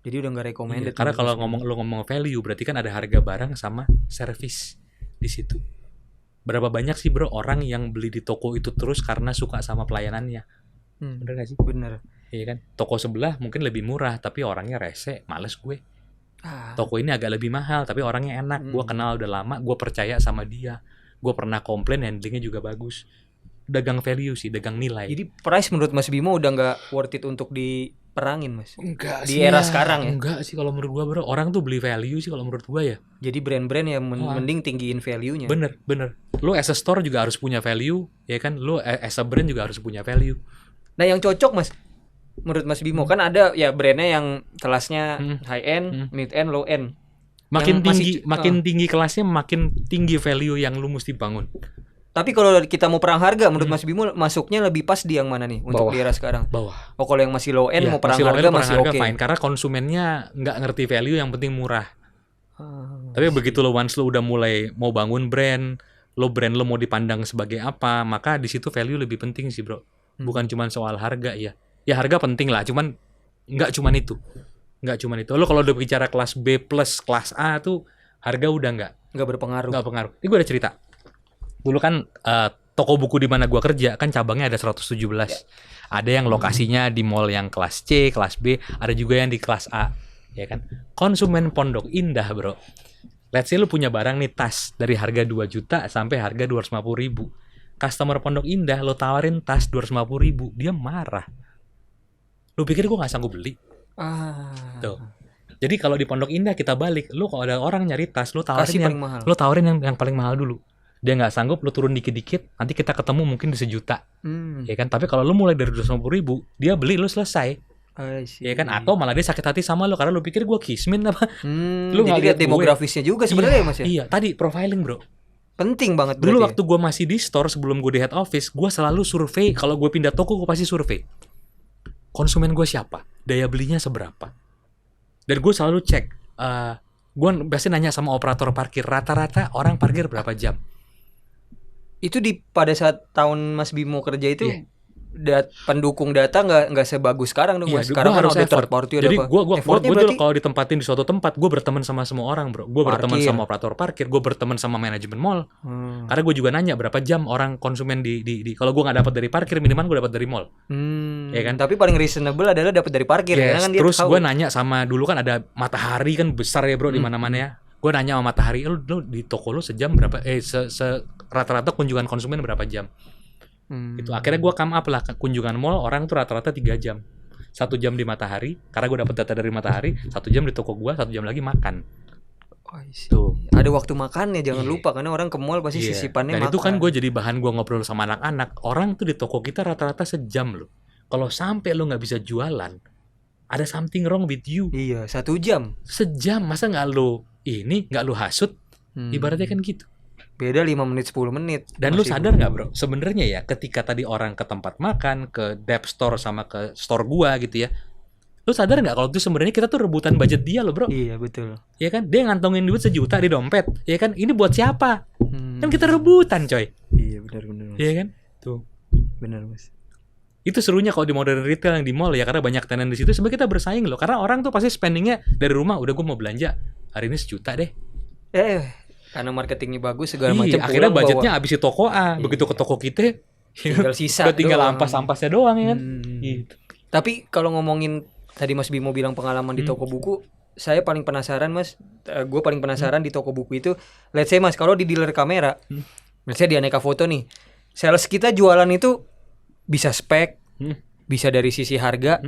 Jadi udah nggak recommended. Karena kalau ngomong value berarti kan ada harga barang sama service di situ. Berapa banyak sih bro orang yang beli di toko itu terus karena suka sama pelayanannya? Bener gak sih? Bener. Iya kan? Toko sebelah mungkin lebih murah tapi orangnya rese, males gue. Toko ini agak lebih mahal tapi orangnya enak, gue kenal udah lama, gue percaya sama dia, gue pernah komplain, handlingnya juga bagus. Dagang value sih, dagang nilai. Jadi price menurut Mas Bimo udah nggak worth it untuk diperangin Mas? Enggak di sih era ya. sekarang ya? Enggak sih kalau menurut gue bro, orang tuh beli value sih kalau menurut gue ya. Jadi brand-brand yang mending tinggiin value-nya. Bener. Lu as a store juga harus punya value, ya kan? Lu as a brand juga harus punya value. Nah yang cocok Mas, menurut Mas Bimo kan ada ya brandnya yang kelasnya high end, mid end, low end. Makin tinggi kelasnya, makin tinggi value yang lu mesti bangun. Tapi kalau kita mau perang harga, menurut Mas Bimo masuknya lebih pas di yang mana nih untuk di era sekarang? Bawah. Oh kalau yang masih low end mau perang harga masih oke. Fine, karena konsumennya nggak ngerti value, yang penting murah. Tapi begitu lo once lo udah mulai mau bangun brand lo mau dipandang sebagai apa, maka di situ value lebih penting sih bro. Bukan cuma soal harga ya. Ya harga penting lah, cuman nggak cuman itu. Lo kalau udah bicara kelas B plus, kelas A tuh harga udah nggak berpengaruh. Nggak pengaruh. Ini gue ada cerita. Dulu kan toko buku di mana gue kerja kan cabangnya ada 117. Ada yang lokasinya di mall yang kelas C, kelas B, ada juga yang di kelas A, ya kan? Konsumen Pondok Indah, bro. Let's say lu punya barang nih, tas dari harga 2 juta sampai harga 250.000. Customer Pondok Indah lo tawarin tas 250.000, dia marah. Lu pikir gue nggak sanggup beli? Tuh. Jadi kalau di Pondok Indah kita balik, lu kalau ada orang nyari tas, lu tawarin yang paling mahal dulu. Dia nggak sanggup, lu turun dikit-dikit, nanti kita ketemu mungkin di 1 juta, ya kan? Tapi kalau lu mulai dari 250.000, dia beli, lu selesai, ya kan? Atau malah dia sakit hati sama lu karena lu pikir gue kismin apa? Lu nggak lihat demografisnya juga sebenarnya mas ya? Iya, tadi profiling bro. Penting banget Dulu berarti. waktu gue masih di store sebelum gue di head office, gue selalu survei. Kalau gue pindah toko, gue pasti survei konsumen gue siapa, daya belinya seberapa. Dan gue selalu cek. Gue biasanya nanya sama operator parkir, rata-rata orang parkir berapa jam. Itu pada saat tahun Mas Bimo kerja itu, Iya. pendukung data nggak sebagus sekarang dong, Iya, Mas. Sekarang gua kan harus ada effort. third party, Jadi ada apa? gue Effortnya dulu berarti kalau ditempatin di suatu tempat, gue berteman sama semua orang, bro. Gue berteman Parkir. sama operator parkir, gue berteman sama manajemen mall. Karena gue juga nanya berapa jam orang konsumen di kalau gue nggak dapat dari parkir, minimal gue dapat dari mall. Ya kan? Tapi paling reasonable adalah dapat dari parkir, Yes. karena kan dia Terus tahu. gue nanya sama, dulu kan ada Matahari kan besar ya bro di mana-mana ya. Gue nanya sama Matahari, lu di toko lu sejam berapa? Rata-rata kunjungan konsumen berapa jam? Itu akhirnya gue come up lah, kunjungan mall orang tuh rata-rata 3 jam. 1 jam di Matahari, karena gue dapat data dari Matahari. 1 jam di toko gue, 1 jam lagi makan. Tuh. Ada waktu makannya, jangan Iya. lupa, karena orang ke mall pasti Iya. sisipannya Dan makan. itu kan gue jadi bahan gue ngobrol sama anak-anak. Orang tuh di toko kita rata-rata sejam loh. Kalau sampai lo nggak bisa jualan, ada something wrong with you. Iya, 1 jam. Sejam, masa nggak lo nggak lo hasut? Ibaratnya kan gitu. Beda 5 menit 10 menit. Dan lu Masih sadar nggak bro, sebenarnya ya ketika tadi orang ke tempat makan, ke dep store sama ke store gua gitu ya, lu sadar nggak kalau itu sebenarnya kita tuh rebutan budget dia loh bro, Iya betul. ya kan? Dia ngantongin duit 1 juta di dompet, ya kan? Ini buat siapa? Kan kita rebutan coy, Iya benar-benar. ya kan? Tuh, Benar Mas. itu serunya kalau di modern retail yang di mall ya, karena banyak tenan di situ. Sebenarnya kita bersaing loh, karena orang tuh pasti spendingnya dari rumah, udah gua mau belanja hari ini 1 juta deh. Karena marketingnya bagus segala Iya, macam. akhirnya pulang budgetnya bawa. habis di toko A, begitu ke toko kita Tinggal sisa udah tinggal doang. ampas-ampasnya doang ya kan? Gitu. Tapi kalau ngomongin tadi Mas Bimo bilang pengalaman di toko buku, saya paling penasaran Mas. Gue paling penasaran di toko buku itu. Let's say Mas, kalau di dealer kamera, let's say di Aneka Foto nih, sales kita jualan itu bisa spek, bisa dari sisi harga,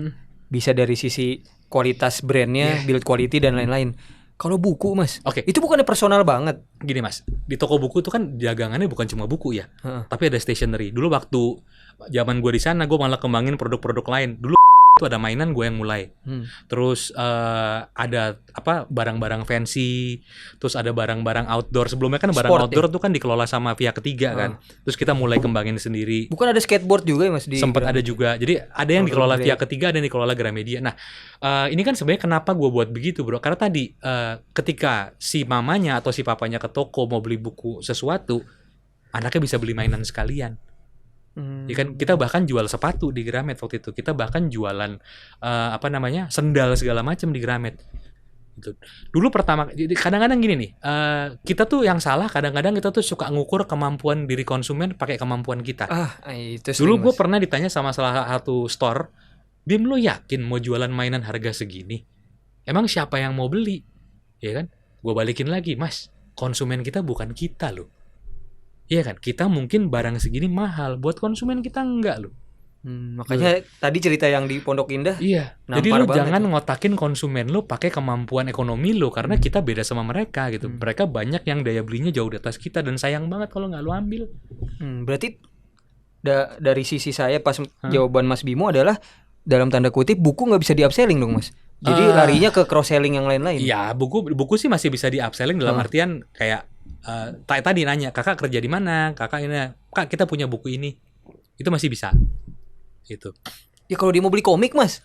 bisa dari sisi kualitas brandnya, build quality dan lain-lain. Kalau buku Mas, Oke. itu bukannya personal banget. Gini Mas, di toko buku itu kan dagangannya bukan cuma buku ya, tapi ada stationery. Dulu waktu zaman gue di sana, gue malah kembangin produk-produk lain. Dulu itu ada mainan gue yang mulai. Terus ada barang-barang fancy, terus ada barang-barang outdoor. Sebelumnya kan barang Sport, outdoor tuh kan dikelola sama pihak ketiga kan. Terus kita mulai kembangin sendiri. Bukan ada skateboard juga ya Mas di Sempat ada juga. Jadi ada yang dikelola Gramedia. pihak ketiga, ada yang dikelola Gramedia. Nah, ini kan sebenarnya kenapa gue buat begitu, bro? Karena tadi ketika si mamanya atau si papanya ke toko mau beli buku sesuatu, anaknya bisa beli mainan sekalian. Ya kan, kita bahkan jual sepatu di Gramet waktu itu. Kita bahkan jualan sendal segala macam di Gramet. Gitu. Dulu pertama, jadi kadang-kadang gini nih, kita tuh yang salah. Kadang-kadang kita tuh suka ngukur kemampuan diri konsumen pakai kemampuan kita. Itu Dulu sering, gue Mas. pernah ditanya sama salah satu store, Bim, lo yakin mau jualan mainan harga segini? Emang siapa yang mau beli? Ya kan? Gue balikin lagi, Mas, konsumen kita bukan kita loh. Iya kan? Kita mungkin barang segini mahal, buat konsumen kita enggak loh. Makanya tadi cerita yang di Pondok Indah. Iya. Nampar Jadi lu banget jangan ya. ngotakin konsumen lu pakai kemampuan ekonomi lu, karena kita beda sama mereka gitu. Mereka banyak yang daya belinya jauh di atas kita, dan sayang banget kalau nggak lu ambil. Berarti dari sisi saya pas jawaban Mas Bimo adalah dalam tanda kutip buku nggak bisa di upselling dong Mas. Jadi larinya ke cross selling yang lain-lain. Iya, buku sih masih bisa di upselling dalam artian kayak tadi nanya, kakak kerja di mana? Kakak ini, kak kita punya buku ini. Itu masih bisa. Gitu. Ya kalau dia mau beli komik Mas.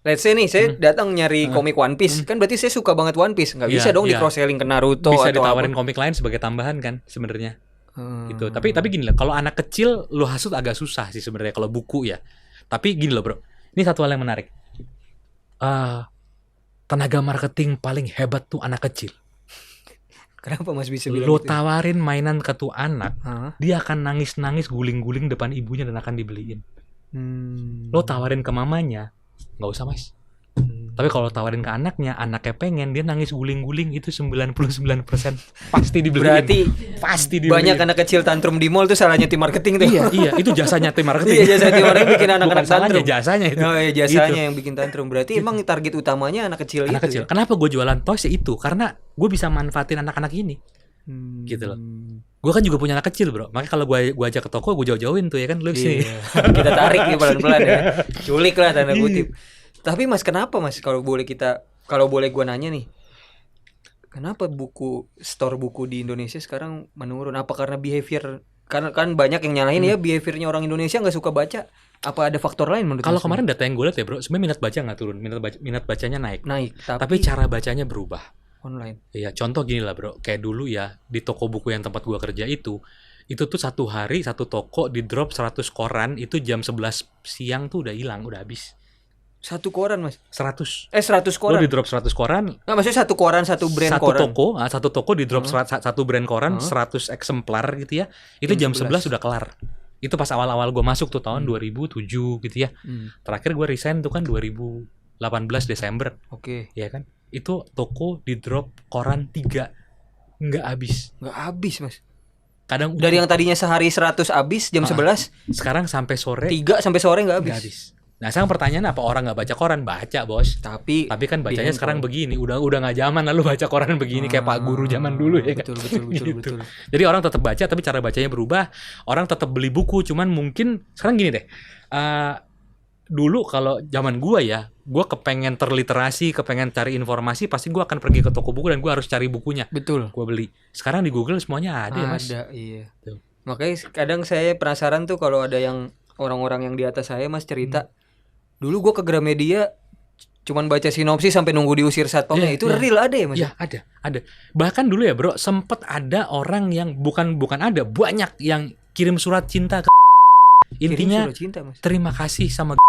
Let's say nih saya datang nyari komik One Piece, kan berarti saya suka banget One Piece. Nggak bisa Iya, dong di iya. cross selling ke Naruto Bisa atau ditawarin apa. komik lain sebagai tambahan kan sebenarnya. Gitu. Tapi gini lah, kalau anak kecil lu hasut agak susah sih sebenarnya kalau buku ya. Tapi gini loh, Bro. Ini satu hal yang menarik. Tenaga marketing paling hebat tuh anak kecil. Kenapa Mas bisa bilang Lo gitu? tawarin mainan ke tuh anak, dia akan nangis-nangis guling-guling depan ibunya dan akan dibeliin. Lo tawarin ke mamanya, nggak usah Mas. Tapi kalau tawarin ke anaknya pengen, dia nangis guling-guling, itu 99% pasti dibeliin. Berarti pasti dibeliin. banyak anak kecil tantrum di mall tuh salahnya tim marketing tuh. Iya, itu jasanya tim marketing. Iya, jasa tim marketing bikin anak-anak Bukan salahnya, tantrum. jasanya itu. Oh iya, jasanya Gitu. yang bikin tantrum. Berarti emang target utamanya anak kecil Anak itu. kecil. Ya? Kenapa gue jualan toys ya itu? Karena gue bisa manfaatin anak-anak ini. Gitu loh. Gue kan juga punya anak kecil, bro. Makanya kalau gue ajak ke toko, gue jauh-jauhin tuh ya kan. Lu sini. Iya. Kita tarik nih pelan-pelan ya. Culik lah tanda kutip. Tapi Mas kenapa Mas kalau boleh gue nanya nih. Kenapa store buku di Indonesia sekarang menurun? Apa karena behavior? Karena kan banyak yang nyalahin ya behaviornya orang Indonesia nggak suka baca. Apa ada faktor lain menurut Kalau Mas? kemarin data yang gue lihat ya bro, sebenarnya minat baca nggak turun, minat bacanya naik. Naik, Tapi cara bacanya berubah. online. Ya contoh gini lah bro, kayak dulu ya di toko buku yang tempat gue kerja itu tuh satu hari satu toko di drop 100 koran, itu jam 11 siang tuh udah hilang, udah habis. 1 koran Mas. 100. 100 Lo koran. di drop 100 koran. Nggak, maksudnya 1 koran satu brand Satu koran. satu toko di drop satu brand koran 100 eksemplar gitu ya. Itu jam 11 sudah kelar. Itu pas awal-awal gue masuk tuh tahun 2007 gitu ya. Terakhir gue resign tuh kan 2018 Desember. Oke. Ya kan? Itu toko di drop koran 3. Nggak habis. Nggak habis Mas. Kadang Dari yang tadinya sehari 100 habis jam 11, sekarang sampai sore 3 sampai sore nggak habis. nggak habis. Nah sekarang pertanyaan, apa orang nggak baca koran? Baca bos. Tapi kan bacanya di sekarang handphone. begini, udah nggak zaman lalu baca koran begini kayak Pak Guru zaman dulu ya kan. Betul. Gitu. Jadi orang tetap baca tapi cara bacanya berubah. Orang tetap beli buku, cuman mungkin sekarang gini deh. Dulu kalau zaman gua ya, gua kepengen terliterasi, kepengen cari informasi, pasti gua akan pergi ke toko buku dan gua harus cari bukunya. Betul. Gua beli. Sekarang di Google semuanya ada ya mas. Ada, iya. Tuh. Makanya kadang saya penasaran tuh kalau ada yang orang-orang yang di atas saya Mas cerita. Dulu gua ke Gramedia cuman baca sinopsis sampai nunggu diusir satpamnya. Itu real ada ya Mas? Iya, ada. Bahkan dulu ya, Bro, sempet ada orang yang bukan ada, banyak yang kirim surat cinta ke intinya surat cinta, Mas. Terima kasih sama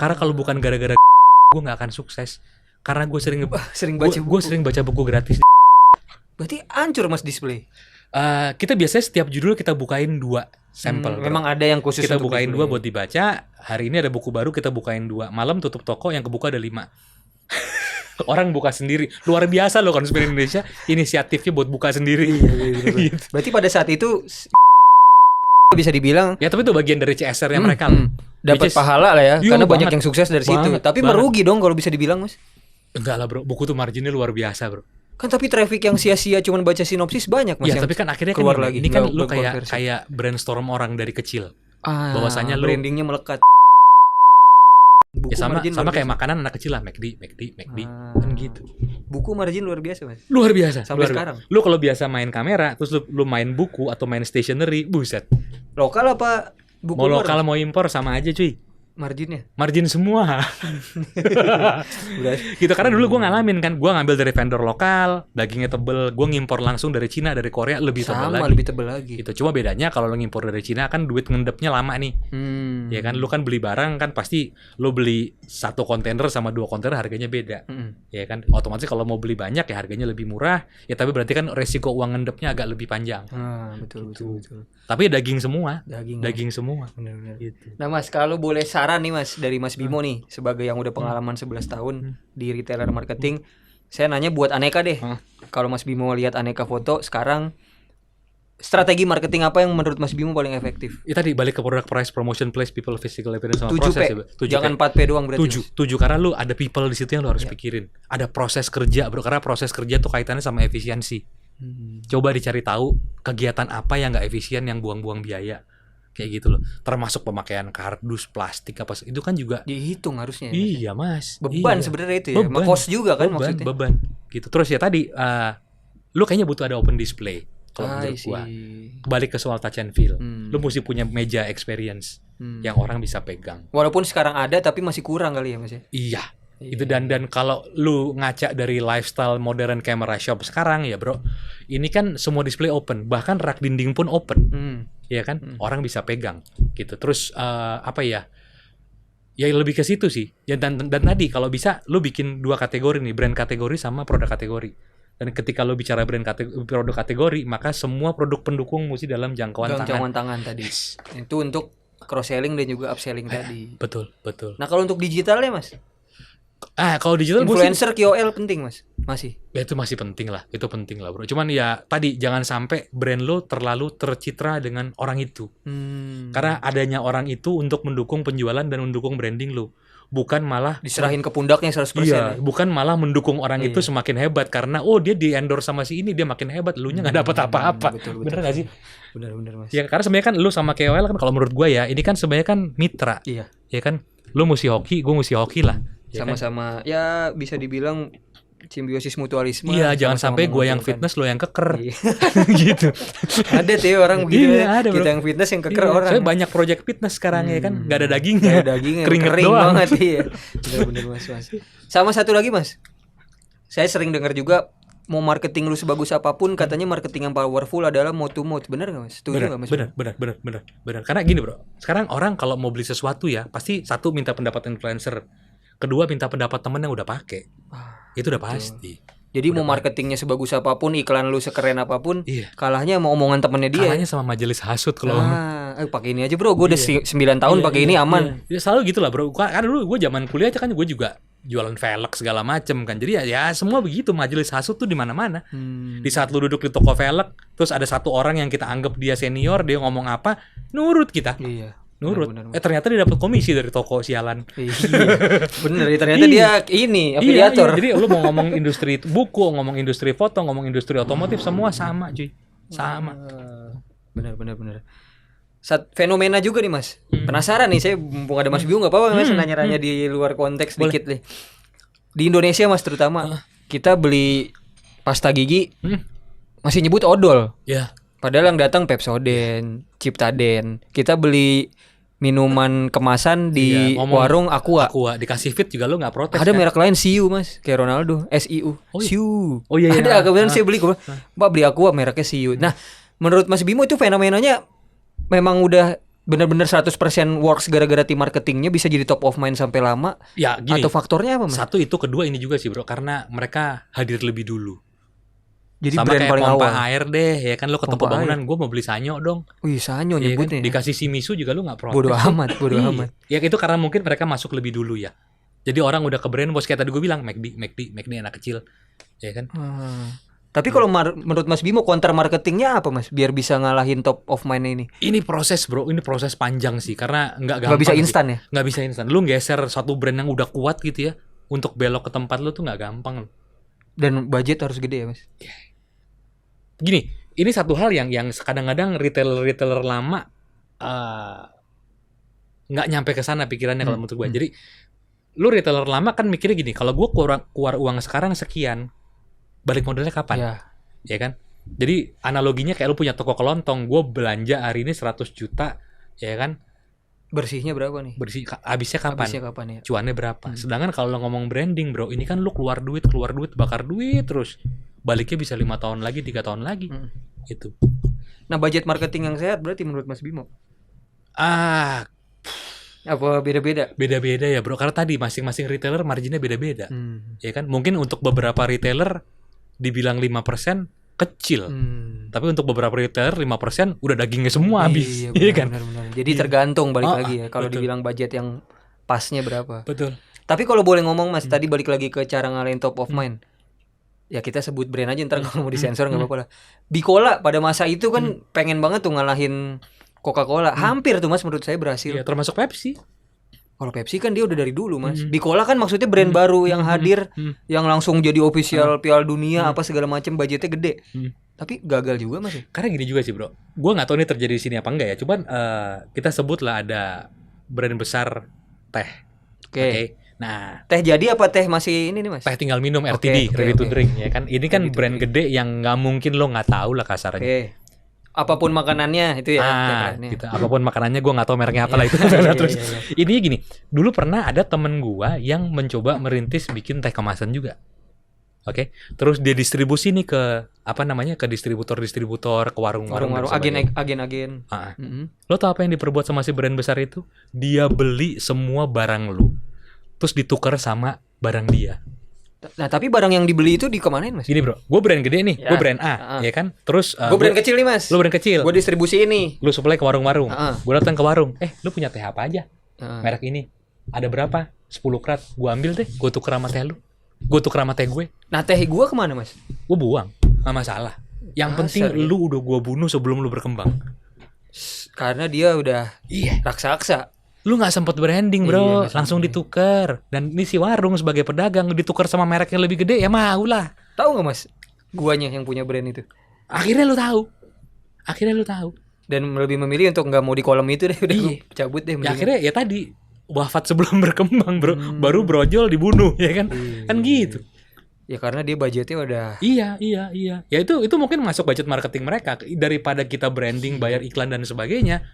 karena kalau bukan gara-gara gue nggak akan sukses. Karena gue sering baca buku. Gue sering baca buku gratis. Berarti hancur Mas display. Kita biasanya setiap judul kita bukain 2 sampel. Memang ada yang khusus kita untuk bukain display. 2 buat dibaca. Hari ini ada buku baru, kita bukain 2. Malam tutup toko, yang kebuka ada 5. Orang buka sendiri. Luar biasa loh konspirasi Indonesia. Inisiatifnya buat buka sendiri. Iya. Berarti pada saat itu bisa dibilang ya, tapi itu bagian dari CSR-nya mereka loh. dapat pahala lah ya, karena banyak banget. yang sukses dari situ. Banget, Tapi merugi dong kalau bisa dibilang Mas. Enggak lah bro, buku tuh marginnya luar biasa bro. Kan tapi traffic yang sia-sia cuman baca sinopsis banyak Mas. Ya yang tapi kan akhirnya keluar kan lagi. ini kan Nggak lu berkonversi. kayak brainstorm orang dari kecil. Bahwasanya lu brandingnya melekat. Buku ya sama margin sama luar kayak biasa. makanan anak kecil lah, McD kan gitu. Buku margin luar biasa Mas. Luar biasa. Sampai luar sekarang. Lu kalau biasa main kamera, terus lu main buku atau main stationery, buset. Lokal apa buku Mau luar, lokal Mas? mau impor sama aja cuy. Marginnya. Margin semua. Udah. Gitu, karena dulu gue ngalamin kan, gue ngambil dari vendor lokal, dagingnya tebel, gue ngimpor langsung dari Cina, dari Korea lebih tebel Sama lagi. lebih tebel lagi. Gitu. Cuma bedanya kalau lo ngimpor dari Cina kan duit ngendepnya lama nih. Ya kan, lu kan beli barang kan pasti lu beli 1 kontainer sama 2 kontainer harganya beda. Ya kan, otomatis kalau mau beli banyak ya harganya lebih murah. Ya tapi berarti kan resiko uang ngendepnya agak lebih panjang. Betul. Tapi daging semua. Daging. Daging semua. Benar-benar. Gitu. Nah Mas, kalau boleh saran nih Mas dari Mas Bimo nih sebagai yang udah pengalaman 11 tahun di retailer marketing, saya nanya buat Aneka deh. Kalau Mas Bimo lihat Aneka Foto sekarang, strategi marketing apa yang menurut Mas Bimo paling efektif? Itu tadi balik ke product, price, promotion, place, people, physical appearance sama 7P. proses. Ya, 7P. Jangan 4P doang berarti. 7 karena lu ada people di situ yang lu harus pikirin. Ada proses kerja, bro. Karena proses kerja tuh kaitannya sama efisiensi. Coba dicari tahu kegiatan apa yang nggak efisien, yang buang-buang biaya. Kayak gitu loh. Termasuk pemakaian kardus, plastik apa itu kan juga dihitung harusnya. Iya, Mas. Beban iya. sebenarnya itu ya. Cost juga kan maksudnya. Beban. Gitu. Terus ya tadi lu kayaknya butuh ada open display kalau menurut gua. Balik ke soal touch and feel. Lu mesti punya meja experience yang orang bisa pegang. Walaupun sekarang ada tapi masih kurang kali ya Mas ya. Iya. Itu dan kalau lu ngaca dari lifestyle modern camera shop sekarang ya bro, ini kan semua display open, bahkan rak dinding pun open, ya kan, orang bisa pegang gitu. Terus apa ya lebih ke situ sih ya, dan tadi kalau bisa lu bikin 2 kategori nih, brand kategori sama produk kategori. Dan ketika lu bicara produk kategori, maka semua produk pendukung mesti dalam jangkauan tangan tadi. Itu untuk cross selling dan juga upselling tadi. Betul. Nah kalau untuk digitalnya Mas, kalau digital influencer KOL penting Mas? Masih? Ya itu masih penting lah, bro. Cuman ya tadi jangan sampai brand lo terlalu tercitra dengan orang itu. Karena adanya orang itu untuk mendukung penjualan dan mendukung branding lo, bukan malah diserahin ke pundaknya 100%. Iya, bukan malah mendukung orang itu semakin hebat karena dia di endorse sama si ini, dia makin hebat, lu nya nggak dapat apa-apa. Bener nggak sih? Bener Mas. Ya karena sebenarnya kan lu sama KOL kan kalau menurut gua ya ini kan sebenarnya kan mitra. Iya. Ya kan, lu mesti hoki, gua mesti hoki lah. Sama-sama ya bisa dibilang Simbiosis mutualisme. Iya, jangan sama-sama sampai gue yang menguntungkan. fitness lo yang keker. Iya. Gitu. Ada tuh orang begitu. Iya, ada, bro. Kita yang fitness yang keker Iya, orang. soalnya banyak project fitness sekarang ya kan, nggak ada dagingnya. Nggak ada dagingnya, Keringet kering doang. banget iya. Bener-bener mas. Sama satu lagi mas, saya sering dengar juga mau marketing lu sebagus apapun, katanya marketing yang powerful adalah mouth to mouth. Bener nggak mas? Setuju nggak mas? Benar. Karena gini bro, sekarang orang kalau mau beli sesuatu ya pasti satu minta pendapat influencer, kedua minta pendapat temen yang udah pakai. Itu udah pasti. Jadi mau marketingnya sebagus apapun, iklan lu sekeren apapun, Iya. kalahnya mau omongan temennya dia. Kalahnya sama majelis hasut kalau Pakai ini aja bro, gue udah 9 tahun pakai ini aman. Iya. Ya selalu gitu lah bro. Kan dulu gue zaman kuliah aja kan gue juga jualan velg segala macem kan. Jadi ya semua begitu, majelis hasut tuh di mana-mana. Di saat lu duduk di toko velg, terus ada satu orang yang kita anggap dia senior, dia ngomong apa, nurut kita. Iya. Nurut. Benar. Ternyata dia dapat komisi dari toko sialan. Iya. Bener, ternyata dia ini afiliator. Iya, jadi lu mau ngomong industri buku, ngomong industri foto, ngomong industri otomotif, semua sama cuy. Sama. Bener. Fenomena juga nih mas. Penasaran nih, saya mumpung ada Mas Biu, nggak apa-apa mas nanya-nanya di luar konteks dikit nih. Di Indonesia mas terutama, kita beli pasta gigi masih nyebut odol. Ya. Padahal yang datang Pepsodent, Ciptaden. Kita beli minuman kemasan di warung Aqua. Dikasih fit juga lu nggak protes. Ada kan? merek lain Siu mas, kayak Ronaldo, SIU. Oh, iya. Siu. Oh iya. Ada kemudian saya beli, Mbak beli Aqua mereknya Siu. Nah, menurut Mas Bimo itu fenomenanya memang udah benar-benar 100% works gara-gara tim marketingnya bisa jadi top of mind sampai lama. Ya, gini. Atau faktornya apa mas? Satu itu, kedua ini juga sih bro, karena mereka hadir lebih dulu. Jadi sama brand kayak paling pompa awal. air deh, ya kan lo ke toko Pompa bangunan, gue mau beli Sanyo dong. Wih Sanyo Ya kan? nyebutnya. Dikasih Shimizu juga lu nggak protes. Bodoh amat. Iya. Ya itu karena mungkin mereka masuk lebih dulu ya. Jadi orang udah ke brand bos, kayak tadi gue bilang McD anak kecil, ya kan. Tapi kalau menurut Mas Bimo counter marketingnya apa mas? Biar bisa ngalahin top of mind ini. Ini proses bro, ini proses panjang sih, karena nggak gampang. Nggak bisa instan ya? Nggak bisa instan. Lu geser satu brand yang udah kuat gitu ya, untuk belok ke tempat lu tuh nggak gampang. Dan budget harus gede ya mas? Gini, ini satu hal yang kadang-kadang retailer lama nggak nyampe ke sana pikirannya kalau menurut gue. Jadi lu retailer lama kan mikirnya gini, kalau gue keluar uang sekarang sekian, balik modalnya kapan? Ya kan? Jadi analoginya kayak lu punya toko kelontong, gue belanja hari ini 100 juta, ya kan? Bersihnya berapa nih? Habisnya kapan? Ya? Cuannya berapa? Sedangkan kalau lo ngomong branding bro, ini kan lu keluar duit, bakar duit terus. Baliknya bisa 5 tahun lagi, 3 tahun lagi. Itu. Nah budget marketing yang sehat berarti menurut Mas Bimo? Apa beda-beda? Beda-beda ya bro, karena tadi masing-masing retailer marginnya beda-beda. Ya kan? Mungkin untuk beberapa retailer dibilang 5% kecil. Tapi untuk beberapa retailer 5% udah dagingnya semua habis. Iya kan? Benar. Jadi tergantung balik lagi ya kalau dibilang budget yang pasnya berapa. Betul. Tapi kalau boleh ngomong Mas, tadi balik lagi ke cara ngalahin top of mind. Ya kita sebut brand aja, ntar kalau mau disensor nggak apa-apa lah. Bicola pada masa itu kan pengen banget tuh ngalahin Coca-Cola. Hampir tuh Mas menurut saya berhasil. Iya, termasuk Pepsi. Kalau Pepsi kan dia udah dari dulu Mas. Bicola kan maksudnya brand baru yang hadir, yang langsung jadi official Piala Dunia apa segala macam, budgetnya gede. Tapi gagal juga Mas. Karena gini juga sih bro, gue nggak tahu ini terjadi di sini apa enggak ya. Cuman kita sebut lah ada brand besar teh. Oke. Nah, teh jadi apa teh masih ini nih Mas? Teh tinggal minum RTD, ready to drink ya kan. Ini kan brand gede yang nggak mungkin lo nggak tahu lah kasarnya. Apapun makanannya itu ya. Gitu. Apapun makanannya gue nggak tahu mereknya apa lah itu. Terus ini gini, dulu pernah ada temen gue yang mencoba merintis bikin teh kemasan juga. Oke, terus dia distribusi nih ke ke distributor, ke warung-warung, agen-agen. Lo tau apa yang diperbuat sama si brand besar itu? Dia beli semua barang lu, terus ditukar sama barang dia. Nah tapi barang yang dibeli itu dikemanain Mas? Gini bro, gue brand gede nih, gue brand A, ya kan? Terus gue brand kecil nih Mas. Lu brand kecil. Gue distribusi ini. Lu supply ke warung-warung. Gue datang ke warung, lu punya teh apa aja? Merek ini. Ada berapa? 10 krat. Gue ambil deh, gue tuker sama teh lu. Gue tuker sama teh gue. Nah teh gue kemana Mas? Gue buang, gak masalah. Yang penting lu udah gue bunuh sebelum lu berkembang. Karena dia udah raksasa. Lu nggak sempet branding bro, langsung ditukar. Dan ini si warung sebagai pedagang ditukar sama merek yang lebih gede ya mau lah. Tahu nggak Mas? Guanya yang punya brand itu. Akhirnya lu tahu. Dan lebih memilih untuk nggak mau di kolom itu deh, udah cabut deh. Ya, akhirnya ya tadi wafat sebelum berkembang bro, baru brojol dibunuh ya kan, kan gitu. Ya karena dia budgetnya udah. Iya. Ya itu mungkin masuk budget marketing mereka. Daripada kita branding, bayar iklan dan sebagainya,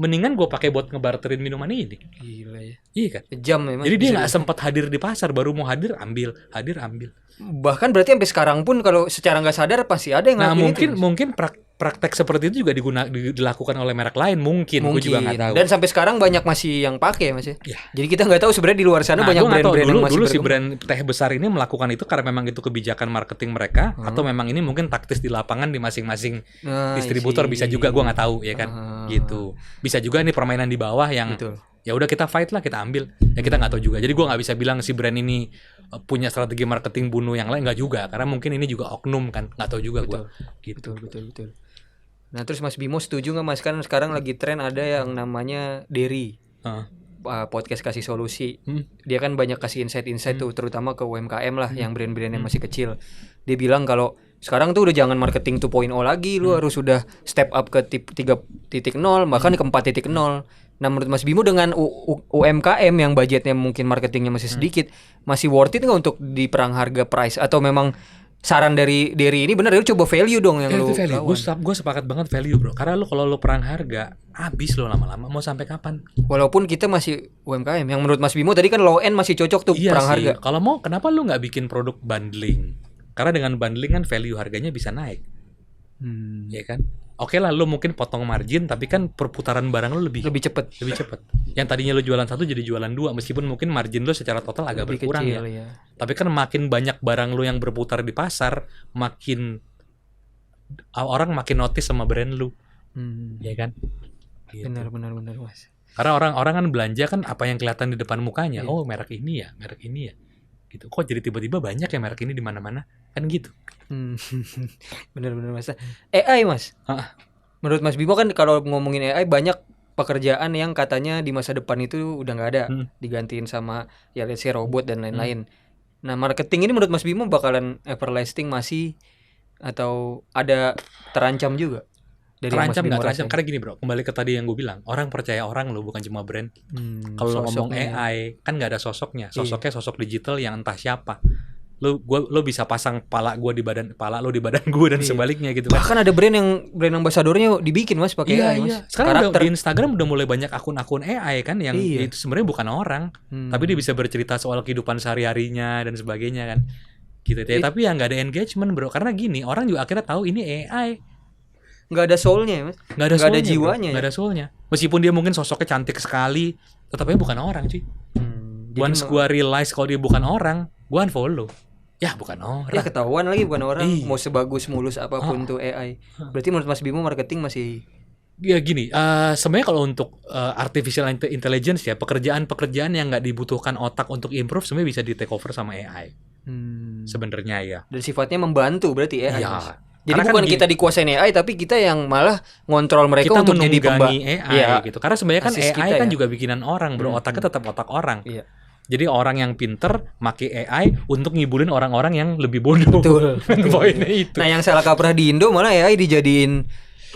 mendingan gue pakai buat ngebarterin minuman ini. Gila ya. Iya kan? Kejam memang. Jadi dia nggak sempat hadir di pasar, baru mau hadir ambil. Bahkan berarti sampai sekarang pun kalau secara nggak sadar pasti ada yang Nah ngelakuin mungkin praktek seperti itu juga dilakukan oleh merek lain mungkin. Gue juga nggak tahu. Dan sampai sekarang banyak masih yang pakai Mas ya. Ya. Jadi kita nggak tahu sebenarnya di luar sana banyak brand-brand yang masih dulu si brand teh besar ini melakukan itu karena memang itu kebijakan marketing mereka atau memang ini mungkin taktis di lapangan di masing-masing distributor bisa juga gue nggak tahu ya kan gitu. Bisa juga ini permainan di bawah yang Betul. Ya udah kita fight lah, kita ambil. Ya kita nggak tahu juga. Jadi gue nggak bisa bilang si brand ini punya strategi marketing bunuh yang lain, nggak juga. Karena mungkin ini juga oknum kan, nggak tahu juga gue. Gitu. Betul. Nah terus Mas Bimo setuju nggak Mas, kan sekarang lagi tren ada yang namanya Derry, podcast kasih solusi. Dia kan banyak kasih insight tuh, terutama ke UMKM lah, yang brand-brand yang masih kecil. Dia bilang kalau sekarang tuh udah jangan marketing 2.0 lagi, lu harus udah step up ke 3.0 bahkan ke 4.0. Nah menurut Mas Bimo dengan UMKM yang budgetnya mungkin marketingnya masih sedikit, masih worth it nggak untuk di perang harga price, atau memang saran dari ini benar lu coba value dong yang lu value. Gue sepakat banget value bro, karena lu kalau lu perang harga habis lo lama-lama, mau sampai kapan? Walaupun kita masih UMKM, yang menurut Mas Bimo tadi kan low end masih cocok tuh perang harga. Kalau mau kenapa lu nggak bikin produk bundling? Karena dengan bundling kan value harganya bisa naik, ya kan? Oke lah, lu mungkin potong margin, tapi kan perputaran barang lu lebih cepet. Yang tadinya lu jualan 1 jadi jualan 2, meskipun mungkin margin lu secara total agak lebih berkurang kecil, ya. Tapi kan makin banyak barang lu yang berputar di pasar, makin orang makin notice sama brand lu, ya kan? Gitu. Benar Mas. Karena orang kan belanja kan apa yang kelihatan di depan mukanya. Oh merek ini ya. Gitu. Kok jadi tiba-tiba banyak ya merek ini di mana-mana, kan gitu. Benar Mas. AI Mas. Menurut Mas Bimo kan kalau ngomongin AI banyak pekerjaan yang katanya di masa depan itu udah nggak ada, digantiin sama ya let's say robot dan lain-lain. Nah marketing ini menurut Mas Bimo bakalan everlasting masih, atau ada terancam juga? Terancam nggak terancam? Karena gini bro, kembali ke tadi yang gue bilang, orang percaya orang loh, bukan cuma brand. Kalau ngomong AI kan nggak ada sosoknya sosok digital yang entah siapa. Lo bisa pasang pala gue di badan pala lo di badan gue dan sebaliknya gitu kan. Bahkan ada brand ambasadornya dibikin Mas pakai AI Mas. Sekarang di Instagram udah mulai banyak akun-akun AI kan yang itu sebenarnya bukan orang, tapi dia bisa bercerita soal kehidupan sehari-harinya dan sebagainya kan. Gitu ya. Tapi ya nggak ada engagement bro, karena gini orang juga akhirnya tahu ini AI. Nggak ada soulnya Mas. Nggak ada jiwanya. Nggak ada soulnya. Meskipun dia mungkin sosoknya cantik sekali, tetapnya bukan orang cuy. Once gue realize kalau dia bukan orang, gue unfollow. Ya bukan orang. Ya ketahuan lagi bukan orang. Mau sebagus mulus apapun tuh AI. Berarti menurut Mas Bimo marketing masih. Ya gini, sebenarnya kalau untuk artificial intelligence ya, pekerjaan yang nggak dibutuhkan otak untuk improve sebenarnya bisa di take over sama AI. Sebenarnya ya. Dan sifatnya membantu berarti AI. Ya. Jadi karena bukan kan kita dikuasain AI, tapi kita yang malah ngontrol mereka kita untuk jadi AI gitu. Karena sebenarnya kan AI kan juga bikinan orang bro, otaknya tetap otak orang. Iya. Jadi orang yang pinter make AI untuk ngibulin orang-orang yang lebih bodoh. Betul. Poinnya itu. Nah yang salah kaprah di Indo malah AI dijadiin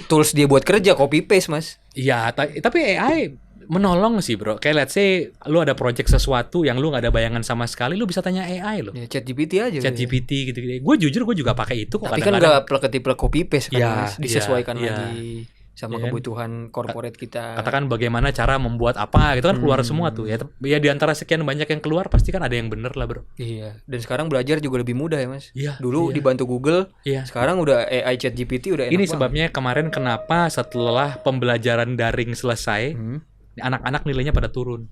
tools dia buat kerja, copy paste Mas. Iya, tapi AI menolong sih bro. Kayak let's say lu ada project sesuatu yang lu gak ada bayangan sama sekali, lu bisa tanya AI lo. Ya, ChatGPT aja. ChatGPT gitu-gitu. Gue jujur gue juga pakai itu kok. Tapi kan gak plek-plek copy paste kan ya, Mas. Disesuaikan lagi sama kebutuhan corporate kita. Katakan bagaimana cara membuat apa gitu kan keluar semua tuh ya. Ya di antara sekian banyak yang keluar pasti kan ada yang bener lah bro. Iya. Dan sekarang belajar juga lebih mudah ya Mas. Iya. Dulu dibantu Google. Iya. Sekarang udah AI ChatGPT udah enak. Ini sebabnya kemarin kenapa setelah pembelajaran daring selesai, anak-anak nilainya pada turun.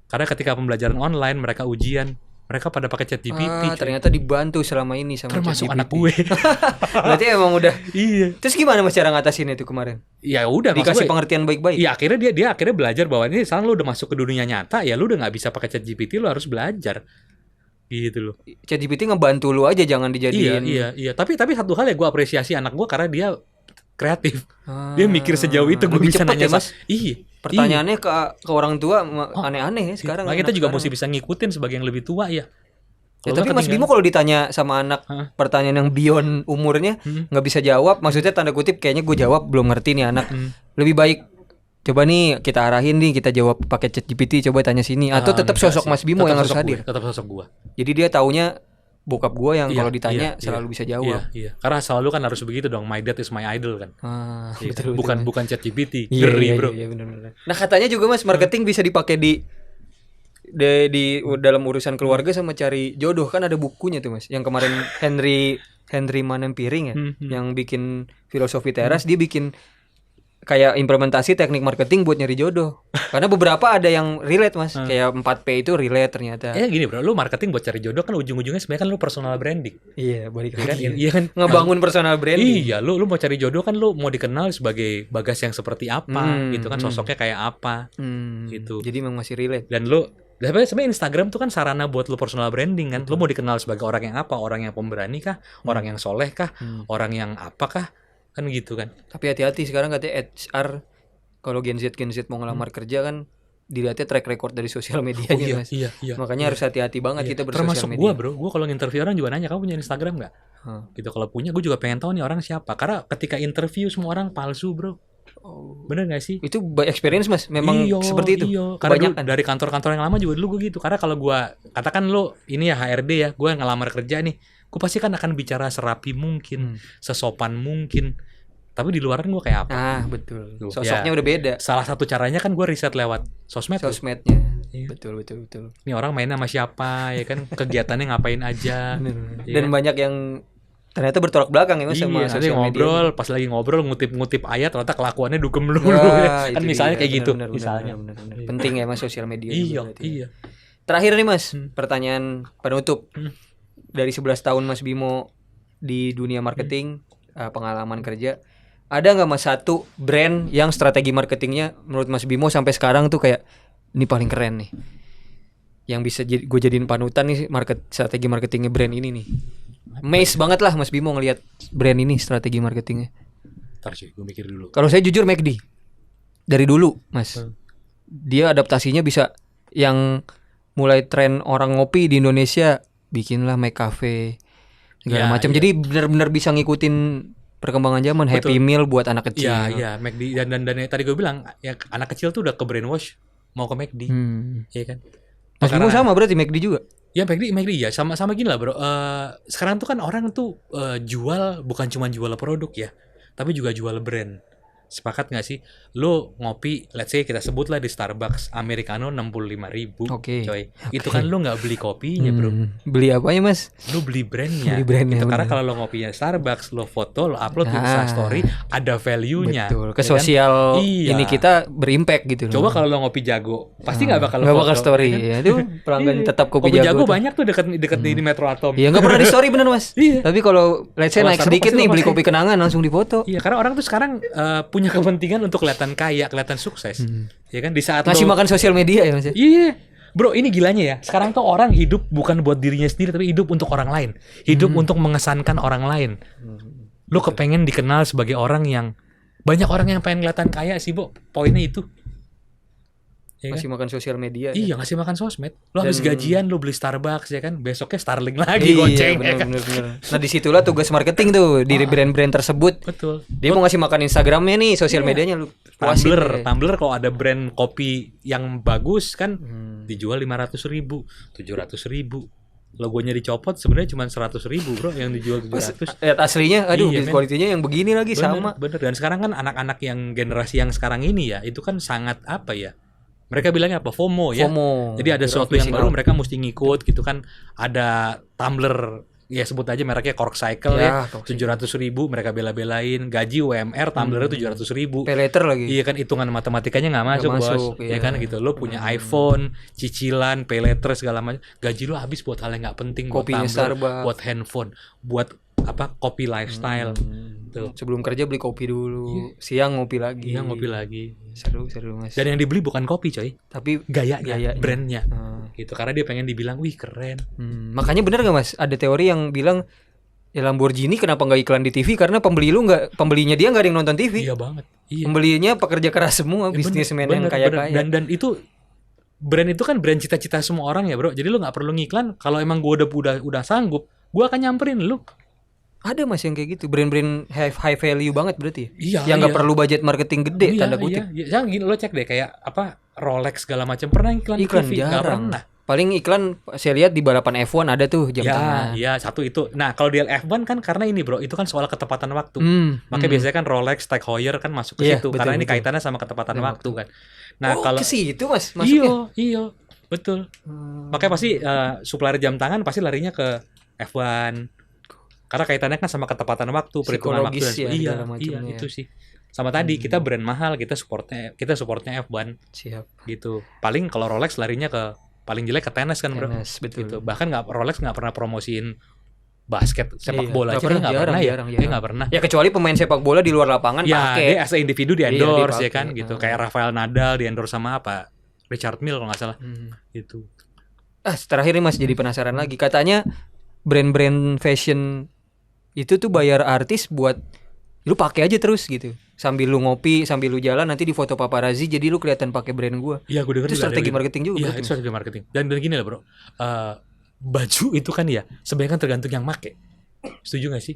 Karena ketika pembelajaran online mereka ujian, mereka pada pakai ChatGPT. Ternyata dibantu selama ini sama termasuk ChatGPT. Anak gue. Berarti emang udah. Iya. Terus gimana Mas cara ngatasin itu kemarin? Ya udah dikasih pengertian baik-baik. Iya, akhirnya dia akhirnya belajar bahwa ini sekarang lu udah masuk ke dunia nyata, ya lu udah nggak bisa pakai ChatGPT, lu harus belajar. Gitu loh. ChatGPT ngebantu lu aja, jangan dijadiin. Iya. Tapi satu hal ya gue apresiasi anak gue karena dia kreatif. Dia mikir sejauh itu. Gue bisa nanya ya, Mas. Iya. Pertanyaannya ke orang tua aneh-aneh ya sekarang. Nah, kita juga mesti bisa ngikutin sebagai yang lebih tua ya. Ya, tapi Mas Bimo kalau ditanya sama anak pertanyaan yang beyond umurnya nggak bisa jawab, maksudnya tanda kutip kayaknya gue jawab belum ngerti nih anak. Lebih baik coba nih kita arahin nih, kita jawab pakai ChatGPT, coba tanya sini, atau tetap sosok Mas Bimo yang harus hadir. Tetap sosok gue. Jadi dia taunya bokap gue yang Iya, kalau ditanya iya, selalu bisa jawab. Iya. Karena selalu kan harus begitu dong. My dad is my idol kan. Iya, Betul, bukan ChatGPT. Iya, Ngeri, iya, bro. iya, benar-benar. Nah katanya juga mas marketing bisa dipakai di dalam urusan keluarga sama cari jodoh, kan ada bukunya tuh mas. Yang kemarin Henry Manampiring ya, yang bikin filosofi teras, dia bikin kayak implementasi teknik marketing buat nyari jodoh. Karena beberapa ada yang relate mas, kayak 4P itu relate ternyata. Gini bro, lu marketing buat cari jodoh kan ujung-ujungnya sebenarnya kan lu personal branding. Iya, balik Iya kan? lagi. Iya kan? Ngebangun personal branding. Iya, lu mau cari jodoh kan lu mau dikenal sebagai Bagas yang seperti apa, gitu kan, sosoknya kayak apa, gitu. Jadi memang masih relate. Dan lu sebenarnya Instagram tuh kan sarana buat lu personal branding kan. Lu mau dikenal sebagai orang yang apa? Orang yang pemberani kah? Orang yang soleh kah? Orang yang apakah? Kan gitu kan. Tapi hati-hati sekarang katanya HR kalau Gen Z mau ngelamar kerja kan dilihatnya track record dari sosial medianya mas. Iya. Makanya harus hati-hati banget kita bersosial Termasuk media. gua bro, gua kalau nginterview orang juga nanya, kamu punya Instagram nggak? Gitu, kalau punya, gua juga pengen tahu nih orang siapa. Karena ketika interview semua orang palsu bro. Bener gak sih? Itu by experience mas, memang seperti itu. Karena dari kantor-kantor yang lama juga dulu gue gitu. Karena kalau gue katakan lo ini ya HRD ya, gue ngelamar kerja nih, gue pasti kan akan bicara serapi mungkin, sesopan mungkin. Tapi di luar kan gue kayak apa? Betul. Sosoknya udah beda. Salah satu caranya kan gue riset lewat sosmednya. Iya. Betul. Ini orang mainnya sama siapa ya kan? Kegiatannya ngapain aja? Ya dan kan? Banyak yang ternyata bertolak belakang ya mas sama sosial ngobrol, media. Pas lagi ngobrol ngutip ayat ternyata kelakuannya dugem dulu ya. Kan misalnya kayak gitu. Misalnya. Penting ya mas sosial media. Iya. Terakhir nih mas, pertanyaan penutup. Dari 11 tahun Mas Bimo di dunia marketing, pengalaman kerja, ada nggak mas satu brand yang strategi marketingnya menurut Mas Bimo sampai sekarang tuh kayak ini paling keren nih, yang bisa gue jadiin panutan nih strategi marketingnya brand ini nih. Amazed banget lah Mas Bimo ngelihat brand ini strategi marketingnya. Ntar sih, gue mikir dulu. Kalau saya jujur McD dari dulu Mas, dia adaptasinya bisa yang mulai tren orang ngopi di Indonesia bikinlah McCafe segala macam. Jadi benar-benar bisa ngikutin perkembangan zaman. Betul. Happy Meal buat anak kecil. Iya, McD dan tadi gue bilang ya anak kecil tuh udah ke brainwash mau ke McD. Iya kan? Mas Bimo sama berarti McD juga? Ya McD ya sama gini lah bro. Sekarang tuh kan orang tuh jual bukan cuma jual produk ya, tapi juga jual brand. Sepakat gak sih? Lu ngopi, let's say kita sebutlah di Starbucks, Americano 65.000, coy. Itu kan lu gak beli kopinya bro. Beli apanya mas? Lu beli brandnya. Gitu, karena kalau lu ngopinya Starbucks, lu foto, lu upload di Instastory, ada value-nya. Betul, ke sosial kan? Ini kita berimpact gitu. Coba kalau lu ngopi Jago, pasti gak bakal foto. Gak bakal story, ya. Itu pelanggan tetap kopi Jago. Banyak tuh deket di Metro Atom. Iya, gak pernah di story bener mas. Tapi kalau let's say naik sedikit nih, beli kopi kenangan langsung difoto. Iya, karena orang tuh sekarang punya kepentingan untuk kelihatan kaya, kelihatan sukses. Ya kan di saat masih makan sosial media ya Mas. Iya. Bro, ini gilanya ya. Sekarang tuh orang hidup bukan buat dirinya sendiri tapi hidup untuk orang lain. Hidup untuk mengesankan orang lain. Lu kepengen dikenal sebagai orang yang banyak orang yang pengen kelihatan kaya sih, Bo. Poinnya itu. Ya masih kan? makan sosial media. Iya, ngasih makan sosmed. Lu habis gajian lu beli Starbucks ya kan. Besoknya Starlink lagi goceng ya kan. Bener. Nah, disitulah tugas marketing tuh di brand-brand tersebut. Betul. Dia mau ngasih makan Instagramnya nih, sosial medianya lu. Tumbler kalau ada brand kopi yang bagus kan dijual 500.000, 700.000. Logonya dicopot sebenarnya cuma 100.000 bro, yang dijual 700. Lihat aslinya, aduh kualitinya yang begini lagi. Sama. Bener. Dan sekarang kan anak-anak yang generasi yang sekarang ini ya, itu kan sangat apa ya? Mereka bilangnya apa? FOMO ya. Jadi ada sesuatu yang baru mereka mesti ngikut gitu kan. Ada tumbler, ya sebut aja mereknya Cork Cycle ya. 700.000 mereka bela-belain. Gaji UMR tumblernya 700.000. Paylater lagi. Iya kan, hitungan matematikanya nggak masuk bos. Ya kan gitu. Lo punya iPhone, cicilan, paylater segala macam. Gaji lo habis buat hal yang nggak penting. Kopinya buat tumbler, Starbucks, buat handphone, buat apa kopi lifestyle. Tuh. Sebelum kerja beli kopi dulu, siang ngopi lagi. Iya, ngopi lagi. Seru Mas. Dan yang dibeli bukan kopi coy, tapi gayanya. Brandnya. Gitu, karena dia pengen dibilang, wih keren. Makanya bener gak mas? Ada teori yang bilang ya Lamborghini kenapa nggak iklan di TV? Karena pembelinya dia nggak ada yang nonton TV. Iya banget. Iya. Pembelinya pekerja keras semua, bisnismen yang kaya-kaya. Dan itu brand itu kan brand cita-cita semua orang ya bro. Jadi lu nggak perlu ngiklan. Kalau emang gue udah sanggup, gue akan nyamperin lu. Ada mas yang kayak gitu, brand-brand high value banget berarti. Iya. Yang nggak perlu budget marketing gede, tanda kutip. Iya. Jangan gini lo cek deh kayak apa Rolex segala macam pernah iklan TV? Jarang. Pernah. Paling iklan saya lihat di balapan F1 ada tuh jam tangan. Ya, satu itu. Nah, kalau di F1 kan karena ini bro, itu kan soal ketepatan waktu. Makanya biasanya kan Rolex, Tag Heuer kan masuk ke situ, betul, karena ini betul. kaitannya sama ketepatan waktu kan. Nah, kalau ke situ Mas masuknya. iya, betul. Makanya pasti supplier jam tangan pasti larinya ke F1. Karena kaitannya kan sama ketepatan waktu, perhitungan waktu dan Psikologis ya, iya, segala macamnya. itu sih. Sama tadi kita brand mahal, kita supportnya F1 Siap. gitu. Paling kalau Rolex larinya ke paling jelek ke tenis kan bro. Tenis, betul. Gitu. Bahkan Rolex nggak pernah promosiin basket, sepak Iya, bola nggak aja nggak pernah ya. jarang. Dia nggak pernah. Ya kecuali pemain sepak bola di luar lapangan Ya pakai. dia as a individu di Iya, endorse dipakai. ya kan gitu. Kayak Rafael Nadal di endorse sama apa? Richard Mille kalau nggak salah. Gitu. Terakhir nih Mas jadi penasaran lagi. Katanya brand-brand fashion itu tuh bayar artis buat lu pakai aja terus gitu. Sambil lu ngopi, sambil lu jalan nanti di foto paparazzi jadi lu kelihatan pakai brand gua. Iya, gue dengar Itu strategi marketing juga Iya, berarti, itu strategi marketing. Dan gini lah, Bro. Baju itu kan ya sebenarnya kan tergantung yang make. Setuju gak sih?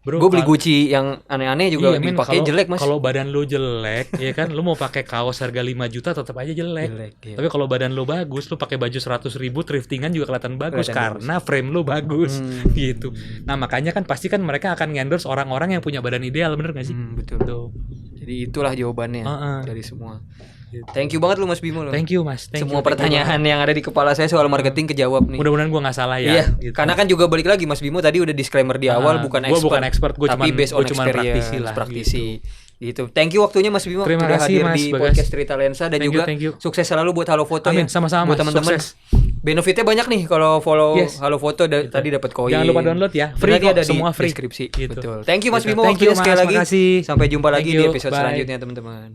Bro, Gue beli Gucci yang aneh-aneh juga men, dipakai kalau- jelek Mas. Kalau badan lu jelek, ya kan, lu mau pakai kaos harga 5 juta tetap aja jelek. Iya. Tapi kalau badan lu bagus, lu pakai baju 100.000 thriftingan juga kelihatan bagus Kelihatan karena frame lu bagus gitu. Nah, makanya kan pasti kan mereka akan endorse orang-orang yang punya badan ideal, bener gak sih? Betul. Tuh. Jadi itulah jawabannya dari semua. Thank you banget lu Mas Bimo lu. Thank you, Mas. Thank Semua you, pertanyaan yang ada di kepala saya soal marketing kejawab nih. Mudah-mudahan gua nggak salah ya. Iya, gitu. karena kan juga balik lagi Mas Bimo tadi udah disclaimer di awal bukan gua expert. bukan expert, gua tapi cuman- based on gua cuman experience, praktisi lah, praktisi. Gitu. Thank you waktunya Mas Bimo Terima sudah kasih, hadir Mas di Bagas. podcast Cerita Lensa dan Thank you, juga thank you. sukses selalu buat Halo Foto Amin, ya. sama-sama, buat Mas. teman-teman. Sukses. Benefitnya banyak nih kalau follow Yes. Halo Foto tadi dapat koin. Jangan lupa download ya. Free Nanti kok, ada semua di free. deskripsi. Gitu. Betul. Thank you Mas Gitu. Bimo Thank you, waktunya sekali Mas. lagi. Makasih. Sampai jumpa lagi Thank di you. episode Bye. selanjutnya teman-teman.